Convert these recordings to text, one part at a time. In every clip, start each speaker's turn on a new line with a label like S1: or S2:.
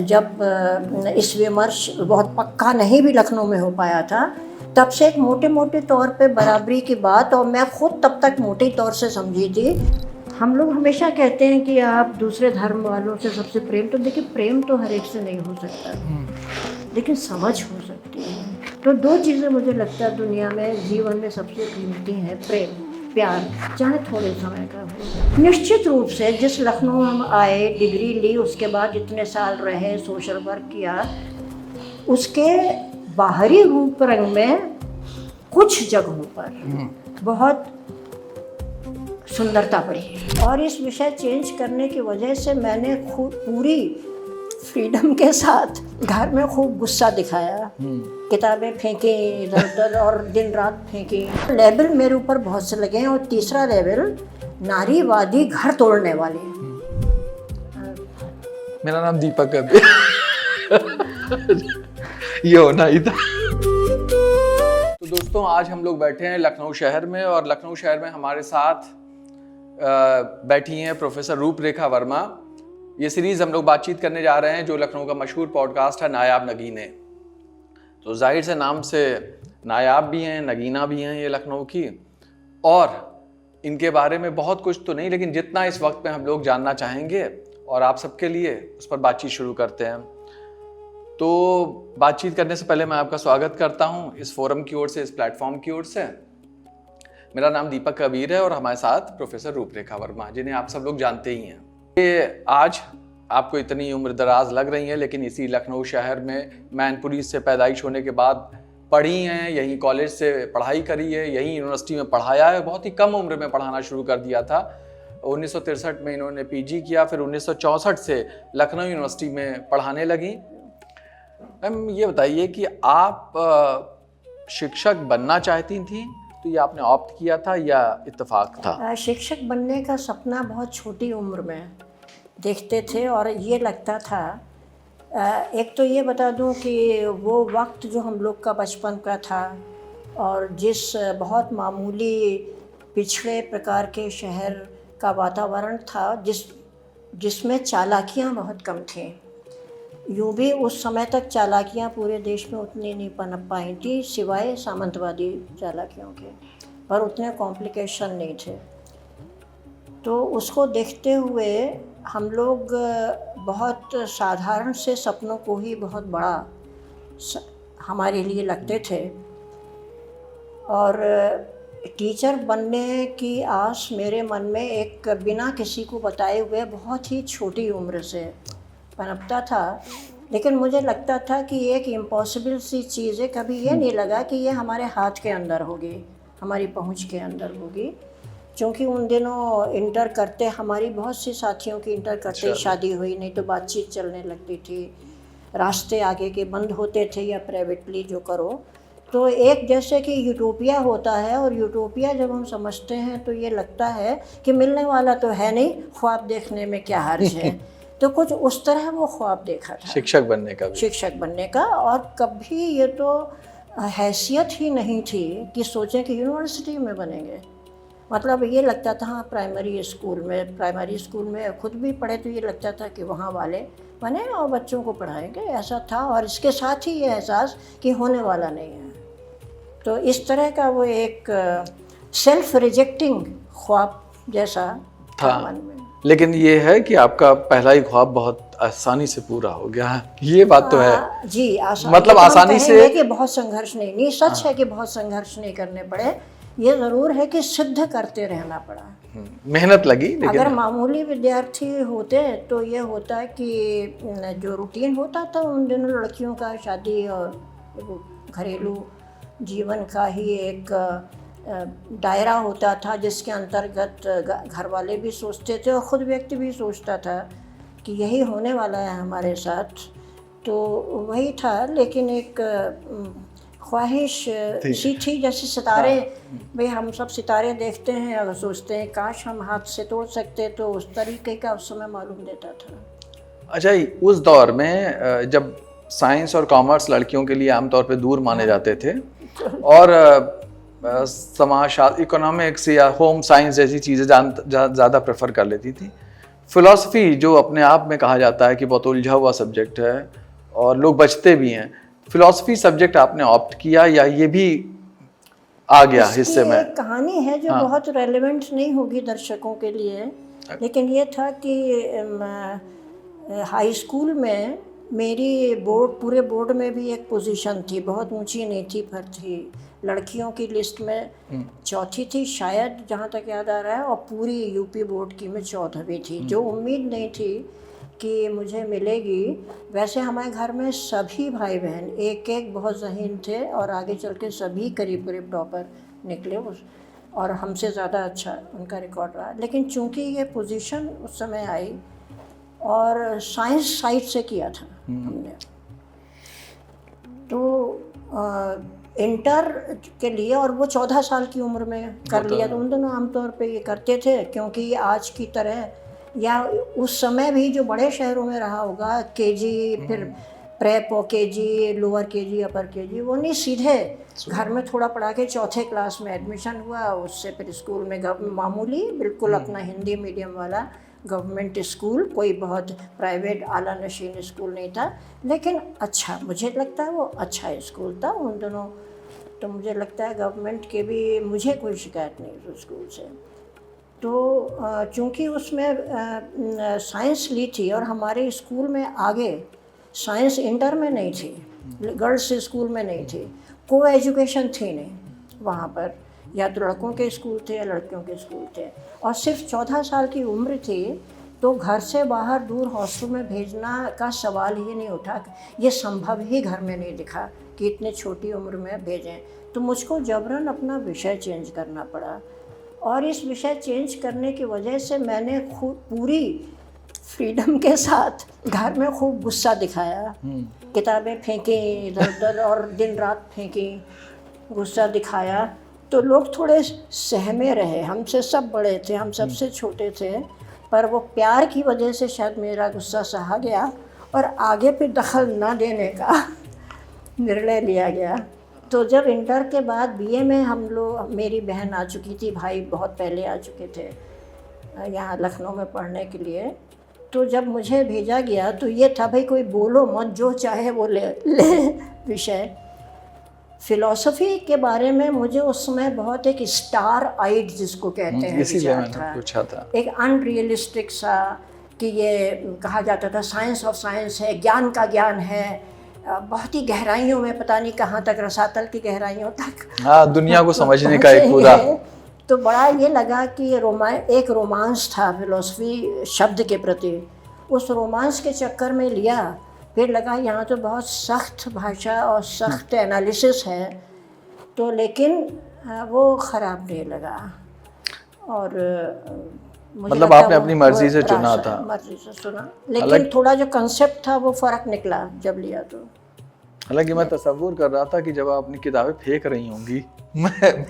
S1: जब इस विमर्श बहुत पक्का नहीं भी लखनऊ में हो पाया था, तब से एक मोटे मोटे तौर पे बराबरी की बात, और मैं खुद तब तक मोटे तौर से समझी थी। हम लोग हमेशा कहते हैं कि आप दूसरे धर्म वालों से सबसे प्रेम, तो देखिए प्रेम तो हर एक से नहीं हो सकता, लेकिन समझ हो सकती है। तो दो चीज़ें मुझे लगता है दुनिया में, जीवन में सबसे कीमती हैं, प्रेम, प्यार, चाहे थोड़े समय का हो। निश्चित रूप से जिस लखनऊ हम आए, डिग्री ली, उसके बाद जितने साल रहे, सोशल वर्क किया, उसके बाहरी रूप रंग में कुछ जगहों पर बहुत सुंदरता पड़ी। और इस विषय चेंज करने की वजह से मैंने खूब पूरी फ्रीडम के साथ घर में खूब गुस्सा दिखाया, किताबें फेंकी इधर उधर और दिन रात फेंकी। लेबल मेरे ऊपर बहुत से लगे हैं। और तीसरा लेबल, नारीवादी घर तोड़ने वाली।
S2: मेरा नाम दीपक है। ये होना ही था। तो दोस्तों, आज हम लोग बैठे हैं लखनऊ शहर में, और लखनऊ शहर में हमारे साथ बैठी हैं प्रोफेसर रूपरेखा वर्मा। ये सीरीज हम लोग बातचीत करने जा रहे हैं जो लखनऊ का मशहूर पॉडकास्ट है नायाब नगीने। तो जाहिर से नाम से नायाब भी हैं, नगीना भी हैं ये लखनऊ की, और इनके बारे में बहुत कुछ तो नहीं, लेकिन जितना इस वक्त में हम लोग जानना चाहेंगे और आप सबके लिए उस पर बातचीत शुरू करते हैं। तो बातचीत करने से पहले मैं आपका स्वागत करता हूं इस फोरम की ओर से, इस प्लेटफॉर्म की ओर से। मेरा नाम दीपक कबीर है और हमारे साथ प्रोफेसर रूपरेखा वर्मा, जिन्हें आप सब लोग जानते ही हैं। ये आज आपको इतनी उम्र दराज लग रही है, लेकिन इसी लखनऊ शहर में मैनपुरी से पैदाइश होने के बाद पढ़ी हैं, यहीं कॉलेज से पढ़ाई करी है, यहीं यूनिवर्सिटी में पढ़ाया है। बहुत ही कम उम्र में पढ़ाना शुरू कर दिया था। 1963 में इन्होंने पीजी किया, फिर 1964 से लखनऊ यूनिवर्सिटी में पढ़ाने लगी। मैम, ये बताइए कि आप शिक्षक बनना चाहती थी, तो ये आपने ऑप्ट किया था या इत्तेफाक था?
S1: शिक्षक बनने का सपना बहुत छोटी उम्र में देखते थे, और ये लगता था, एक तो ये बता दूं कि वो वक्त जो हम लोग का बचपन का था, और जिस बहुत मामूली पिछड़े प्रकार के शहर का वातावरण था, जिसमें चालाकियां बहुत कम थीं। यूँ भी उस समय तक चालाकियां पूरे देश में उतनी नहीं पनप पाई थी, सिवाय सामंतवादी चालाकियों के, पर उतने कॉम्प्लिकेशन नहीं थे। तो उसको देखते हुए हम लोग बहुत साधारण से सपनों को ही बहुत बड़ा हमारे लिए लगते थे। और टीचर बनने की आस मेरे मन में एक बिना किसी को बताए हुए बहुत ही छोटी उम्र से पनपता था। लेकिन मुझे लगता था कि एक इम्पॉसिबल सी चीज़ है, कभी ये नहीं लगा कि ये हमारे हाथ के अंदर होगी, हमारी पहुंच के अंदर होगी। क्योंकि उन दिनों इंटर करते हमारी बहुत सी साथियों की इंटर करते ही शादी हुई, नहीं तो बातचीत चलने लगती थी, रास्ते आगे के बंद होते थे, या प्राइवेटली जो करो। तो एक जैसे कि यूटोपिया होता है, और यूटोपिया जब हम समझते हैं तो ये लगता है कि मिलने वाला तो है नहीं, ख्वाब देखने में क्या हर्ज है। तो कुछ उस तरह वो ख्वाब देखा था
S2: शिक्षक बनने का भी।
S1: शिक्षक बनने का। और कभी ये तो हैसियत ही नहीं थी कि सोचें कि यूनिवर्सिटी में बनेंगे। मतलब ये लगता था हाँ, प्राइमरी स्कूल में खुद भी पढ़े तो ये लगता था कि वहाँ वाले बने और बच्चों को पढ़ाएंगे, ऐसा था। और इसके साथ ही ये एहसास कि होने वाला नहीं है। तो इस तरह का वो एक सेल्फ रिजेक्टिंग ख्वाब जैसा था मन में।
S2: लेकिन ये है कि आपका पहला ही ख्वाब बहुत आसानी से पूरा हो गया है, ये बात तो है।
S1: जी, आसानी,
S2: मतलब आसानी से
S1: कि बहुत संघर्ष नहीं सच है कि बहुत संघर्ष नहीं करने पड़े। ये ज़रूर है कि सिद्ध करते रहना पड़ा,
S2: मेहनत लगी। लेकिन
S1: अगर मामूली विद्यार्थी होते तो ये होता कि जो रूटीन होता था उन दिनों लड़कियों का, शादी और घरेलू जीवन का ही एक दायरा होता था, जिसके अंतर्गत घर वाले भी सोचते थे और ख़ुद व्यक्ति भी सोचता था कि यही होने वाला है हमारे साथ। तो वही था। लेकिन एक ख्वाहिश सी थी, जैसे सितारे, भाई हम सब सितारे देखते हैं और सोचते हैं काश हम हाथ से तोड़ सकते, तो उस तरीके का उस समय मालूम देता था।
S2: अच्छा, उस दौर में जब साइंस और कॉमर्स लड़कियों के लिए आमतौर पे दूर माने जाते थे, और समाजशास्त्र, इकोनॉमिक्स या होम साइंस जैसी चीज़ें ज़्यादा प्रेफर कर लेती थी, फिलॉसफी जो अपने आप में कहा जाता है कि बहुत उलझा हुआ सब्जेक्ट है और लोग बचते भी हैं, फिलॉसफी सब्जेक्ट आपने ऑप्ट किया या ये भी आ गया
S1: इसकी
S2: हिस्से में?
S1: एक कहानी है जो बहुत रेलेवेंट नहीं होगी दर्शकों के लिए, लेकिन ये था कि हाई स्कूल में मेरी पूरे बोर्ड में भी एक पोजीशन थी, बहुत ऊंची नहीं थी पर थी, लड़कियों की लिस्ट में चौथी थी शायद, जहाँ तक याद आ रहा है, और पूरी यूपी बोर्ड की में 14वीं थी, जो उम्मीद नहीं थी कि मुझे मिलेगी। वैसे हमारे घर में सभी भाई बहन एक एक बहुत ज़हीन थे और आगे चल के सभी करीब करीब टॉपर निकले और हमसे ज़्यादा अच्छा उनका रिकॉर्ड रहा। लेकिन चूंकि ये पोजीशन उस समय आई और साइंस साइड से किया था हमने, तो इंटर के लिए, और वो 14 साल की उम्र में कर लिया। तो उन दोनों आमतौर पे ये करते थे, क्योंकि आज की तरह या उस समय भी जो बड़े शहरों में रहा होगा, केजी फिर प्रेप और केजी, लोअर केजी, अपर केजी, वो नहीं, सीधे घर में थोड़ा पढ़ा के चौथे क्लास में एडमिशन हुआ, उससे फिर स्कूल में मामूली बिल्कुल अपना हिंदी मीडियम वाला गवर्नमेंट स्कूल, कोई बहुत प्राइवेट आला नशीन स्कूल नहीं था, लेकिन अच्छा, मुझे लगता है वो अच्छा स्कूल था उन दोनों। तो मुझे लगता है गवर्नमेंट के भी, मुझे कोई शिकायत नहीं उस स्कूल से। तो चूँकि उसमें साइंस ली थी और हमारे स्कूल में आगे साइंस इंटर में नहीं थी, गर्ल्स स्कूल में नहीं थी, को एजुकेशन थी नहीं वहाँ पर, या तो लड़कों के स्कूल थे या लड़कियों के स्कूल थे, और सिर्फ 14 साल की उम्र थी, तो घर से बाहर दूर हॉस्टल में भेजना का सवाल ही नहीं उठा, ये संभव ही घर में नहीं दिखा कि इतने छोटी उम्र में भेजें। तो मुझको जबरन अपना विषय चेंज करना पड़ा, और इस विषय चेंज करने की वजह से मैंने खूब पूरी फ्रीडम के साथ घर में खूब गुस्सा दिखाया, किताबें फेंकी इधर उधर और दिन रात फेंकी, गुस्सा दिखाया। तो लोग थोड़े सहमे रहे, हमसे सब बड़े थे, हम सबसे छोटे थे, पर वो प्यार की वजह से शायद मेरा गुस्सा सहा गया और आगे फिर दखल ना देने का निर्णय लिया गया। तो जब इंटर के बाद बीए में हम लोग, मेरी बहन आ चुकी थी, भाई बहुत पहले आ चुके थे यहाँ लखनऊ में पढ़ने के लिए, तो जब मुझे भेजा गया तो ये था, भाई कोई बोलो मत, जो चाहे वो ले विषय। फिलॉसफी के बारे में मुझे उस समय बहुत एक स्टार आइड जिसको कहते हैं विचार था, एक अनरियलिस्टिक सा, कि ये कहा जाता था साइंस ऑफ साइंस है, ज्ञान का ज्ञान है, बहुत ही गहराइयों में, पता नहीं कहाँ तक, रसातल की गहराइयों तक, हाँ, दुनिया को समझने का एक पूरा। तो बड़ा ये लगा कि एक रोमांस था फिलॉसफी शब्द के प्रति, उस रोमांस के चक्कर में लिया। फिर लगा यहाँ तो बहुत सख्त भाषा और सख्त एनालिसिस है, तो लेकिन वो ख़राब नहीं लगा, और
S2: मतलब आपने अपनी मर्जी से चुना था?
S1: मर्जी से सुना, लेकिन थोड़ा जो कंसेप्ट था वो फ़र्क निकला जब लिया। तो
S2: हालांकि मैं तसव्वुर कर रहा था कि जब आप अपनी किताबें फेंक रही होंगी, मैं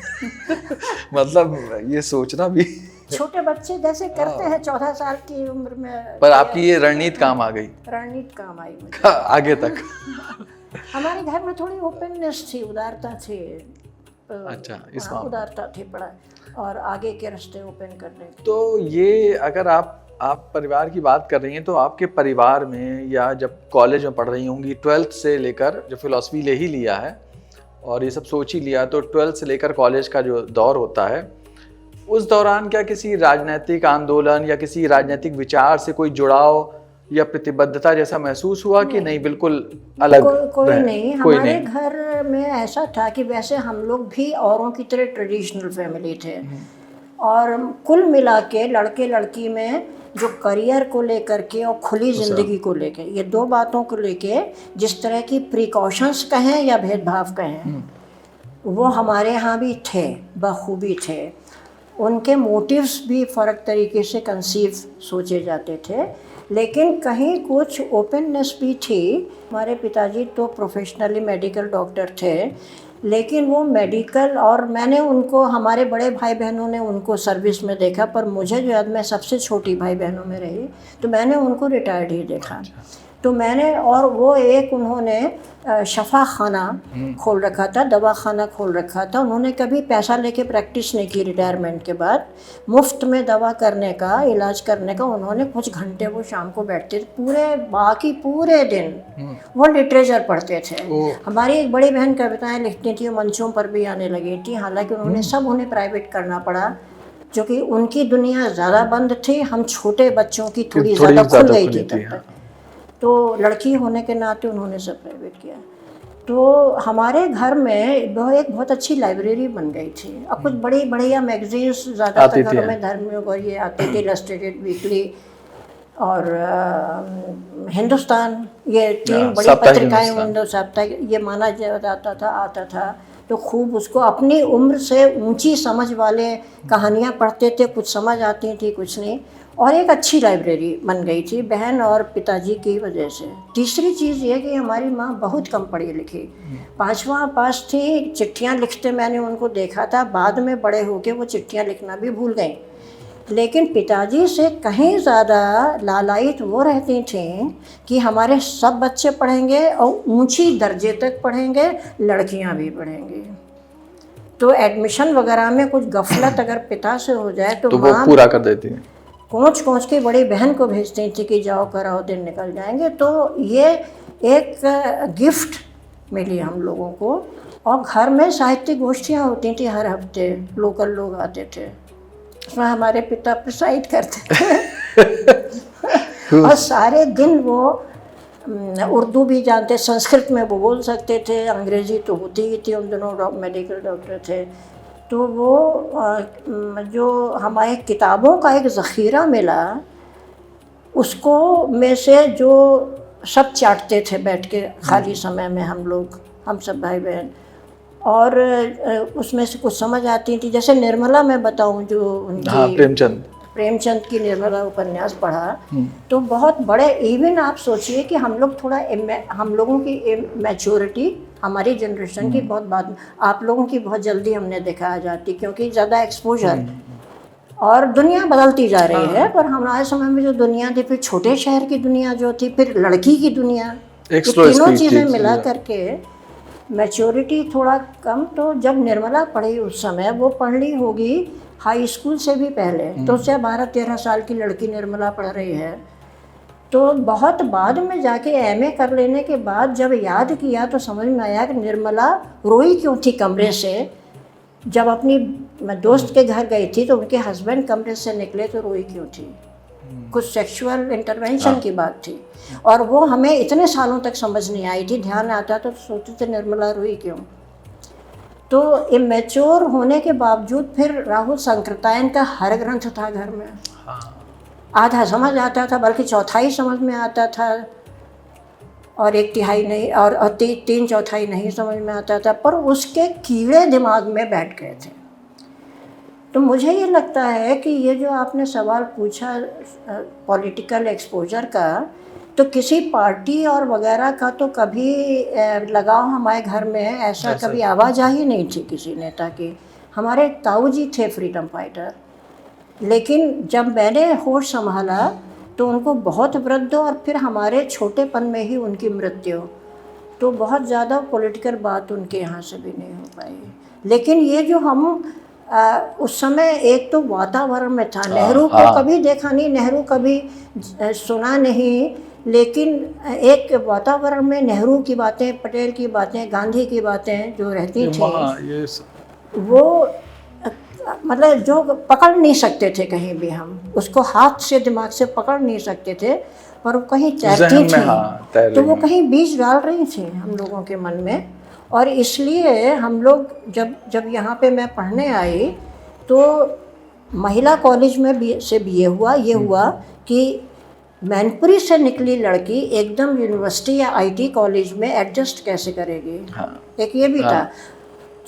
S2: मतलब ये सोचना भी,
S1: छोटे बच्चे जैसे करते हैं 14 साल की उम्र में,
S2: पर आपकी ये रणनीति काम आ गई,
S1: रणनीति काम आई मुझे
S2: आगे तक।
S1: हमारे घर में थोड़ी ओपननेस थी, उदारता थी,
S2: अच्छा, इस मामले
S1: उदारता थी बड़ा, और आगे के रास्ते ओपन करने के।
S2: तो ये अगर आप परिवार की बात कर रही हैं, तो आपके परिवार में, या जब कॉलेज में पढ़ रही होंगी, 12th से लेकर, जो फिलॉसफी ले ही लिया है और ये सब सोच ही लिया, तो 12th से लेकर कॉलेज का जो दौर होता है, उस दौरान क्या किसी राजनीतिक आंदोलन या किसी राजनीतिक विचार से कोई जुड़ाव या प्रतिबद्धता जैसा महसूस हुआ कि नहीं, बिल्कुल अलग?
S1: कोई नहीं, हमारे घर में ऐसा था कि वैसे हम लोग भी औरों की तरह ट्रेडिशनल फैमिली थे, और कुल मिला के लड़के लड़की में जो करियर को लेकर के और खुली ज़िंदगी को लेके, ये दो बातों को लेके जिस तरह की प्रिकॉशंस कहें या भेदभाव कहें, वो हमारे यहाँ भी थे, बखूबी थे। उनके मोटिव्स भी फ़र्क तरीके से कंसीव सोचे जाते थे, लेकिन कहीं कुछ ओपननेस भी थी। हमारे पिताजी तो प्रोफेशनली मेडिकल डॉक्टर थे, लेकिन वो मेडिकल, और मैंने उनको, हमारे बड़े भाई बहनों ने उनको सर्विस में देखा, पर मुझे जो याद, मैं सबसे छोटी भाई बहनों में रही, तो मैंने उनको रिटायर्ड ही देखा। तो मैंने, और वो एक उन्होंने शफा खाना खोल रखा था, दवा खाना खोल रखा था। उन्होंने कभी पैसा लेके प्रैक्टिस नहीं की रिटायरमेंट के बाद, मुफ्त में दवा करने का, इलाज करने का। उन्होंने कुछ घंटे वो शाम को बैठते थे, बाकी पूरे दिन वो लिटरेचर पढ़ते थे। हमारी एक बड़ी बहन कविताएं लिखती थी, मंचों पर भी आने लगी थी। हालांकि उन्होंने सब उन्हें प्राइवेट करना पड़ा, क्योंकि उनकी दुनिया ज़्यादा बंद थी, हम छोटे बच्चों की थोड़ी ज़्यादा खुल गई थी तब तक। तो लड़की होने के नाते उन्होंने सब प्राइवेट किया। तो हमारे घर में वो एक बहुत अच्छी लाइब्रेरी बन गई थी। अब कुछ बड़ी बढ़िया मैगजीन्स ज़्यादातर घरों में धर्म और ये आते थे, इलस्ट्रेटेड वीकली और हिंदुस्तान, ये 3 बड़ी पत्रिकाएं, साप्ताहिक, ये माना जाता था, आता था। तो खूब उसको अपनी उम्र से ऊंची समझ वाले कहानियाँ पढ़ते थे, कुछ समझ आती थी, कुछ नहीं। और एक अच्छी लाइब्रेरी बन गई थी बहन और पिताजी की वजह से। तीसरी चीज़ ये कि हमारी माँ बहुत कम पढ़ी लिखी, 5वां पास थी। चिट्ठियाँ लिखते मैंने उनको देखा था, बाद में बड़े होके वो चिट्ठियाँ लिखना भी भूल गई। लेकिन पिताजी से कहीं ज़्यादा लालायित वो रहती थीं कि हमारे सब बच्चे पढ़ेंगे और ऊंची दर्जे तक पढ़ेंगे, लड़कियां भी पढ़ेंगी। तो एडमिशन वगैरह में कुछ गफलत अगर पिता से हो जाए तो
S2: वो पूरा कर देती है।
S1: कोच की बड़ी बहन को भेजती थी कि जाओ कराओ, दिन निकल जाएंगे। तो ये एक गिफ्ट मिली हम लोगों को। और घर में साहित्यिक गोष्ठियाँ होती थी हर हफ्ते, लोकल लोग आते थे, उसमें हमारे पिता प्रिसाइड करते थे। और सारे दिन वो उर्दू भी जानते, संस्कृत में वो बोल सकते थे, अंग्रेज़ी तो होती ही थी, उन दोनों मेडिकल डॉक्टर थे। तो वो जो हमारे किताबों का एक ज़ख़ीरा मिला, उसको में से जो सब चाटते थे बैठ के खाली समय में हम लोग, हम सब भाई बहन। और उसमें से कुछ समझ आती थी, जैसे निर्मला मैं बताऊं, जो उनकी प्रेमचंद की निर्मला उपन्यास पढ़ा तो बहुत बड़े, इवन आप सोचिए कि हम लोग थोड़ा, हम लोगों की मैच्योरिटी हमारी जनरेशन की बहुत बाद, आप लोगों की बहुत जल्दी हमने देखा आ जाती, क्योंकि ज़्यादा एक्सपोजर और दुनिया बदलती जा रही है। पर हमारे समय में जो दुनिया थी, फिर छोटे शहर की दुनिया जो थी, फिर लड़की की दुनिया, तीनों चीज़ें मिला करके मैच्योरिटी थोड़ा कम। तो जब निर्मला पढ़ी उस समय, वो पढ़ ली होगी हाई स्कूल से भी पहले, तो उससे 12-13 साल की लड़की निर्मला पढ़ रही है। तो बहुत बाद में जाके एमए कर लेने के बाद जब याद किया तो समझ में आया कि निर्मला रोई क्यों थी कमरे से। जब अपनी मैं दोस्त के घर गई थी तो उनके हस्बैंड कमरे से निकले तो रोई क्यों थी, कुछ सेक्सुअल इंटरवेंशन की बात थी। और वो हमें इतने सालों तक समझ नहीं आई थी, ध्यान आता तो सोचते थे निर्मला रोई क्यों। तो इमेच्योर होने के बावजूद फिर राहुल संकृतायन का हर ग्रंथ था घर में। आधा समझ आता था, बल्कि चौथाई समझ में आता था, और 1/3 नहीं, और 3/4 नहीं समझ में आता था, पर उसके कीड़े दिमाग में बैठ गए थे। तो मुझे ये लगता है कि ये जो आपने सवाल पूछा पॉलिटिकल एक्सपोजर का, तो किसी पार्टी और वगैरह का तो कभी लगाव हमारे घर में ऐसा कभी आवाजाही नहीं थी किसी नेता की। हमारे ताऊ जी थे फ्रीडम फाइटर, लेकिन जब मैंने होश संभाला तो उनको बहुत वृद्ध, और फिर हमारे छोटेपन में ही उनकी मृत्यु। तो बहुत ज़्यादा पॉलिटिकल बात उनके यहाँ से भी नहीं हो पाई। लेकिन ये जो हम उस समय एक तो वातावरण में था, नेहरू को कभी देखा नहीं, नेहरू कभी सुना नहीं, लेकिन एक वातावरण में नेहरू की बातें, पटेल की बातें, गांधी की बातें जो रहती थी, वो मतलब जो पकड़ नहीं सकते थे कहीं भी, हम उसको हाथ से दिमाग से पकड़ नहीं सकते थे, पर वो कहीं तैरती थी। तो वो कहीं बीज डाल रही थी हम लोगों के मन में। और इसलिए हम लोग जब यहाँ पे मैं पढ़ने आई तो महिला कॉलेज में से बीए हुआ। ये हुआ कि मैनपुरी से निकली लड़की एकदम यूनिवर्सिटी या आईटी कॉलेज में एडजस्ट कैसे करेगी। एक ये भी था,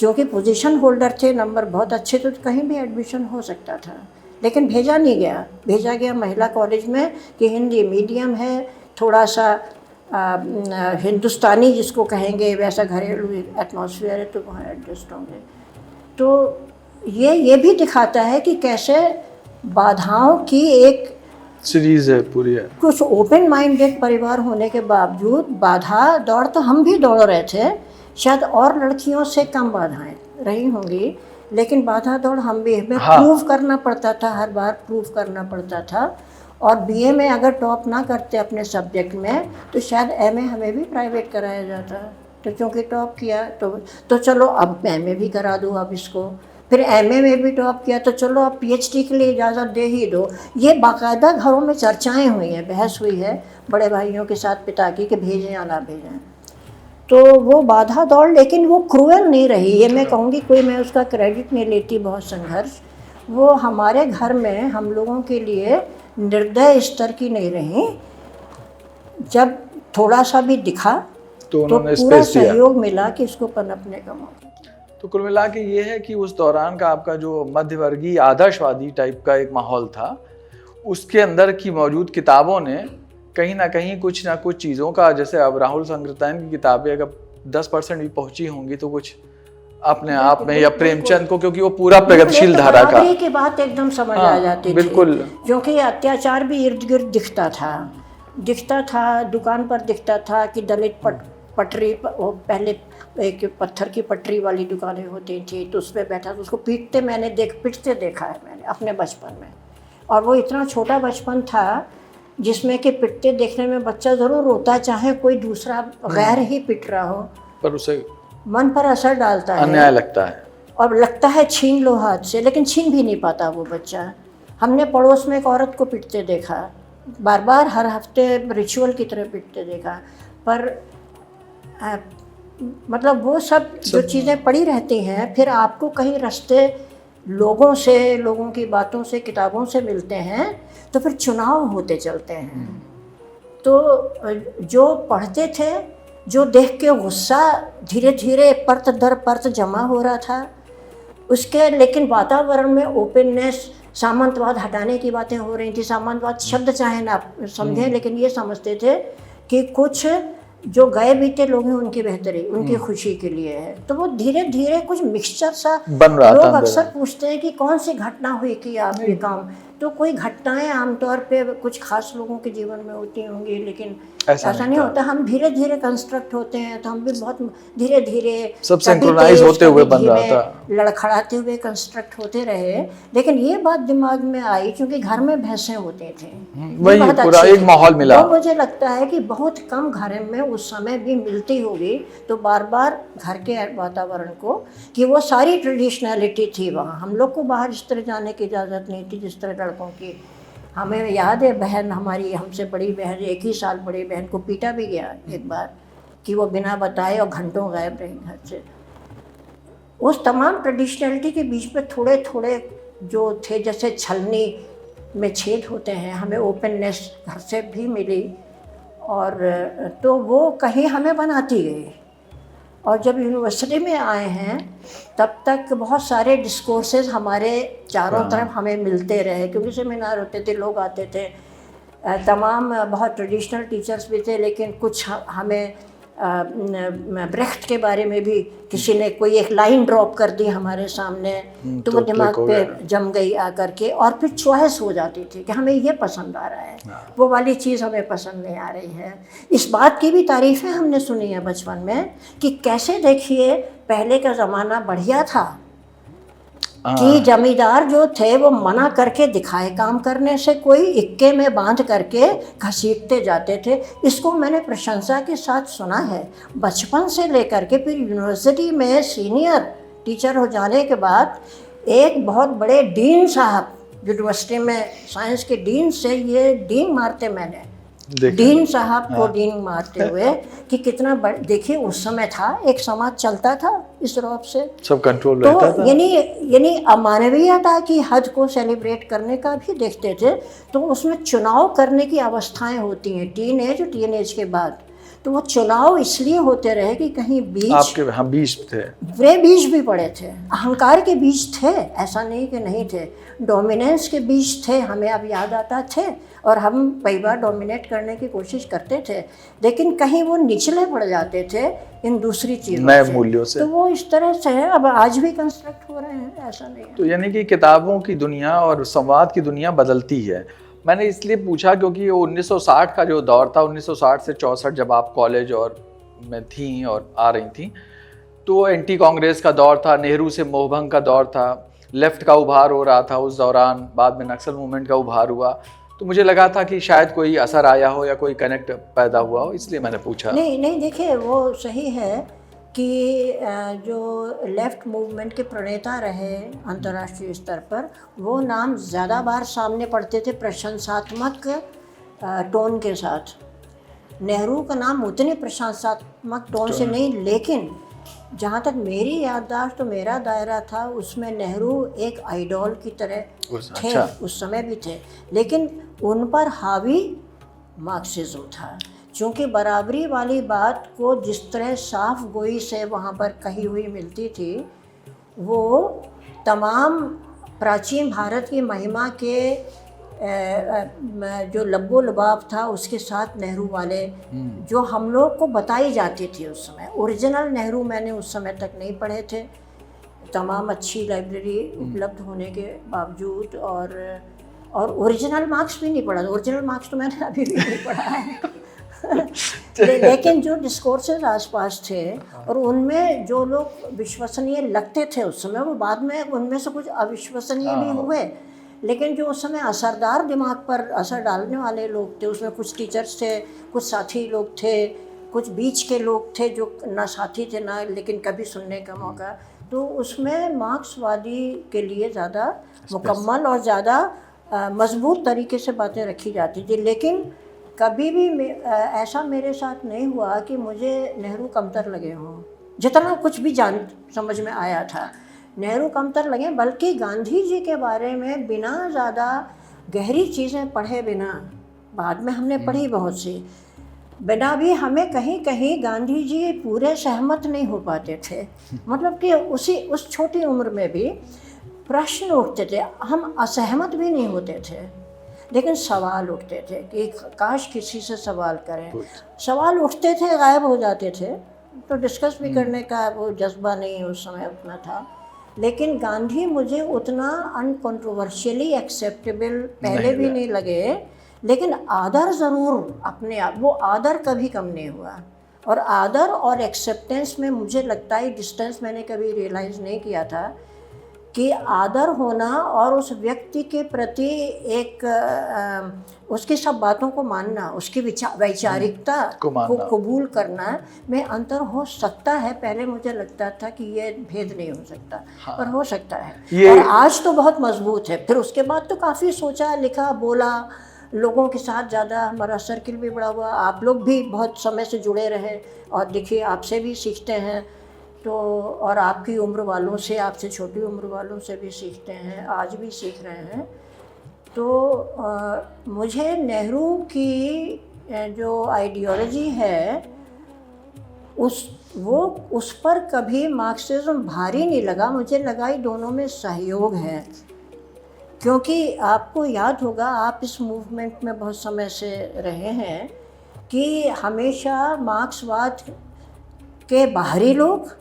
S1: जो कि पोजीशन होल्डर थे, नंबर बहुत अच्छे थे, तो कहीं भी एडमिशन हो सकता था। लेकिन भेजा नहीं गया, भेजा गया महिला कॉलेज में कि हिंदी मीडियम है, थोड़ा सा हिंदुस्तानी जिसको कहेंगे वैसा घरेलू एटमॉस्फेयर है, तो वहाँ एडजस्ट होंगे। तो ये भी दिखाता है कि कैसे बाधाओं की एक
S2: सीरीज है पूरी है।
S1: कुछ ओपन माइंडेड परिवार होने के बावजूद बाधा दौड़ तो हम भी दौड़ रहे थे, शायद और लड़कियों से कम बाधाएं रही होंगी, लेकिन बाधा दौड़ हम भी, हमें प्रूव करना पड़ता था, हर बार प्रूव करना पड़ता था। और बीए में अगर टॉप ना करते अपने सब्जेक्ट में तो शायद एमए हमें भी प्राइवेट कराया जाता। तो क्योंकि टॉप किया तो चलो अब एमए भी करा दो अब इसको, फिर एमए में भी टॉप किया तो चलो अब पीएचडी के लिए इजाज़त दे ही दो। ये बाकायदा घरों में चर्चाएं हुई हैं, बहस हुई है बड़े भाइयों के साथ पिता की कि भेजें या ना भेजें। तो वो बाधा दौड़, लेकिन वो क्रूएल नहीं रही, ये मैं कहूँगी, कोई मैं उसका क्रेडिट नहीं लेती, बहुत संघर्ष वो हमारे घर में हम लोगों के लिए निर्दय स्तर की नहीं रही। जब थोड़ा सा भी दिखा तो पूरा सहयोग मिला कि इसको पनपने का मौका।
S2: तो कुल मिला के ये है कि उस दौरान का आपका जो मध्यवर्गीय आदर्शवादी टाइप का एक माहौल था, उसके अंदर की मौजूद किताबों ने कहीं ना कुछ चीज़ों का, जैसे अब राहुल संग्रतायन की किताबें अगर 10% भी पहुंची होंगी तो कुछ अपने आप में, या प्रेमचंद को, क्योंकि वो पूरा प्रगतिशील धारा का
S1: की बात एकदम समझ आ जाती
S2: बिल्कुल,
S1: क्योंकि अत्याचार भी इर्द गिर्द दिखता था, दुकान पर दिखता था कि दलित पटरी, वो पहले एक पत्थर की पटरी वाली दुकानें होती थी, तो उस पर बैठा तो उसको पीटते पिटते देखा है मैंने अपने बचपन में। और वो इतना छोटा बचपन था जिसमें कि पिटते देखने में बच्चा ज़रूर रोता, चाहे कोई दूसरा गैर ही पिट रहा हो,
S2: पर उसे
S1: मन पर असर डालता है,
S2: अन्याय लगता है
S1: और लगता है छीन लो हाथ से, लेकिन छीन भी नहीं पाता वो बच्चा। हमने पड़ोस में एक औरत को पिटते देखा, बार बार हर हफ्ते रिचुअल की तरह पिटते देखा, पर मतलब वो सब जो चीज़ें पड़ी रहती हैं, फिर आपको कहीं रास्ते लोगों से, लोगों की बातों से, किताबों से मिलते हैं, तो फिर चुनाव होते चलते हैं। तो जो पढ़ते थे, जो देख के गुस्सा धीरे धीरे परत दर परत जमा हो रहा था उसके, लेकिन वातावरण में ओपननेस, सामंतवाद हटाने की बातें हो रही थी। सामंतवाद शब्द चाहे ना समझें, लेकिन ये समझते थे कि कुछ जो गए बीते लोग हैं उनकी बेहतरी, उनकी खुशी के लिए है। तो वो धीरे धीरे कुछ मिक्सचर सा बन रहा था। लोग अक्सर पूछते हैं कि कौन सी घटना हुई कि आप ये काम, तो कोई घटनाएं आमतौर पे कुछ खास लोगों के जीवन में होती होंगी, लेकिन ऐसा नहीं होता। हम धीरे धीरे कंस्ट्रक्ट होते हैं, तो हम भी बहुत धीरे धीरे
S2: सब सिंक्रोनाइज होते हुए बन रहा था,
S1: लड़खड़ाते हुए कंस्ट्रक्ट होते रहे। लेकिन ये बात दिमाग में आई क्योंकि घर में भैंसें होते थे,
S2: वही पूरा एक माहौल मिला।
S1: तो मुझे लगता है कि बहुत कम घर में उस समय भी मिलती होगी, तो बार बार घर के वातावरण को, कि वो सारी ट्रेडिशनलिटी थी वहाँ। हम लोग को बाहर इस तरह जाने की इजाज़त नहीं थी जिस तरह लड़कों की। हमें याद है, बहन हमारी, हमसे बड़ी बहन, 1 ही साल बड़ी बहन को पीटा भी गया एक बार कि वो बिना बताए और घंटों गायब रही घर से। उस तमाम ट्रेडिशनलिटी के बीच में थोड़े थोड़े जो थे, जैसे छलनी में छेद होते हैं, हमें ओपननेस घर से भी मिली, और तो वो कहीं हमें बनाती गई। और जब यूनिवर्सिटी में आए हैं तब तक बहुत सारे डिस्कोर्सेज हमारे चारों तरफ हमें मिलते रहे, क्योंकि सेमिनार होते थे, लोग आते थे, तमाम बहुत ट्रेडिशनल टीचर्स भी थे, लेकिन कुछ हमें ब्रेख्ट के बारे में भी किसी ने कोई एक लाइन ड्रॉप कर दी हमारे सामने, तो वो दिमाग पे जम गई आकर के, और फिर चॉइस हो जाती थी कि हमें ये पसंद आ रहा है, वो वाली चीज़ हमें पसंद नहीं आ रही है। इस बात की भी तारीफ़ें हमने सुनी है बचपन में कि कैसे, देखिए पहले का ज़माना बढ़िया था कि जमींदार जो थे वो मना करके दिखाए काम करने से, कोई इक्के में बांध करके घसीटते जाते थे। इसको मैंने प्रशंसा के साथ सुना है बचपन से लेकर के, फिर यूनिवर्सिटी में सीनियर टीचर हो जाने के बाद एक बहुत बड़े डीन साहब, यूनिवर्सिटी में साइंस के डीन से, ये डीन मारते मैंने डीन साहब को डीन मारते हुए कि कितना देखिए उस समय था, एक समाज चलता था इस रौब से, सब कंट्रोल रहता था। यानी अमानवीयता की हद को सेलिब्रेट करने का भी देखते थे। तो उसमें चुनाव करने की अवस्थाएं होती हैं, टीनेज और टीनेज के बाद, तो वो चुनाव इसलिए होते रहे कि कहीं बीज,
S2: आपके बीज थे,
S1: वे बीज भी पड़े थे, अहंकार के बीज थे, ऐसा नहीं कि नहीं थे, डोमिनेंस के बीज थे, हमें अब याद आता थे, और हम कई बार डोमिनेट करने की कोशिश करते थे, लेकिन कहीं वो निचले पड़ जाते थे इन दूसरी चीज़ों, नए मूल्यों से। तो वो इस तरह से है, अब आज भी कंस्ट्रक्ट हो रहे हैं, ऐसा नहीं है।
S2: तो यानी कि किताबों की दुनिया और संवाद की दुनिया बदलती है, मैंने इसलिए पूछा क्योंकि वो 1960 का जो दौर था, 1960 से 64 जब आप कॉलेज और में थी और आ रही थी, तो एंटी कांग्रेस का दौर था, नेहरू से मोहभंग का दौर था, लेफ्ट का उभार हो रहा था उस दौरान, बाद में नक्सल मूवमेंट का उभार हुआ। तो मुझे लगा था कि शायद कोई असर आया हो या कोई कनेक्ट पैदा हुआ हो, इसलिए मैंने पूछा।
S1: नहीं, देखिए वो सही है कि जो लेफ़्ट मूवमेंट के प्रणेता रहे अंतर्राष्ट्रीय स्तर पर, वो नाम ज़्यादा बार सामने पड़ते थे प्रशंसात्मक टोन के साथ। नेहरू का नाम उतने प्रशंसात्मक टोन से नहीं, लेकिन जहाँ तक मेरी याददाश्त तो मेरा दायरा था, उसमें नेहरू एक आइडॉल की तरह थे।
S2: अच्छा।
S1: उस समय भी थे, लेकिन उन पर हावी मार्क्सिज्म था। क्योंकि बराबरी वाली बात को जिस तरह साफ गोई से वहाँ पर कही हुई मिलती थी, वो तमाम प्राचीन भारत की महिमा के जो लब्बो लबाब था उसके साथ नेहरू वाले जो हम लोग को बताई जाती थी उस समय। ओरिजिनल नेहरू मैंने उस समय तक नहीं पढ़े थे, तमाम अच्छी लाइब्रेरी उपलब्ध होने के बावजूद, और ओरिजिनल मार्क्स भी नहीं पढ़ा। ओरिजिनल मार्क्स तो मैंने अभी भी नहीं पढ़ा है लेकिन जो डिस्कोर्सेज आसपास थे और उनमें जो लोग विश्वसनीय लगते थे उस समय, वो बाद में उनमें से कुछ अविश्वसनीय भी हुए, लेकिन जो उस समय असरदार दिमाग पर असर डालने वाले लोग थे, उसमें कुछ टीचर्स थे, कुछ साथी लोग थे, कुछ बीच के लोग थे जो ना साथी थे ना लेकिन कभी सुनने का मौका, तो उसमें मार्क्सवादी के लिए ज़्यादा मुकम्मल और ज़्यादा मजबूत तरीके से बातें रखी जाती थी। लेकिन कभी भी ऐसा मेरे साथ नहीं हुआ कि मुझे नेहरू कमतर लगे हों। जितना कुछ भी जान समझ में आया था, नेहरू कमतर लगे, बल्कि गांधी जी के बारे में बिना ज़्यादा गहरी चीज़ें पढ़े बिना, बाद में हमने पढ़ी बहुत सी, बिना भी हमें कहीं कहीं गांधी जी पूरे सहमत नहीं हो पाते थे। मतलब कि उस छोटी उम्र में भी प्रश्न उठते थे, हम असहमत भी नहीं होते थे, लेकिन सवाल उठते थे कि काश किसी से सवाल करें। सवाल उठते थे, गायब हो जाते थे, तो डिस्कस भी करने का वो जज्बा नहीं उस समय उतना था। लेकिन गांधी मुझे उतना अनकंट्रोवर्शियली एक्सेप्टेबल पहले भी नहीं लगे, लेकिन आदर ज़रूर अपने आप, वो आदर कभी कम नहीं हुआ। और आदर और एक्सेप्टेंस में मुझे लगता है डिस्टेंस मैंने कभी रियलाइज़ नहीं किया था कि आदर होना और उस व्यक्ति के प्रति एक उसकी सब बातों को मानना, उसकी वैचारिकता को कबूल करना में अंतर हो सकता है। पहले मुझे लगता था कि ये भेद नहीं हो सकता, पर हो सकता है। और आज तो बहुत मजबूत है। फिर उसके बाद तो काफ़ी सोचा, लिखा, बोला, लोगों के साथ ज़्यादा हमारा सर्किल भी बड़ा हुआ। आप लोग भी बहुत समय से जुड़े रहे और देखिए आपसे भी सीखते हैं, तो और आपकी उम्र वालों से, आपसे छोटी उम्र वालों से भी सीखते हैं, आज भी सीख रहे हैं। तो मुझे नेहरू की जो आइडियोलॉजी है उस पर कभी मार्क्सिज्म भारी नहीं लगा। मुझे लगा ही दोनों में सहयोग है, क्योंकि आपको याद होगा, आप इस मूवमेंट में बहुत समय से रहे हैं, कि हमेशा मार्क्सवाद के बाहरी लोग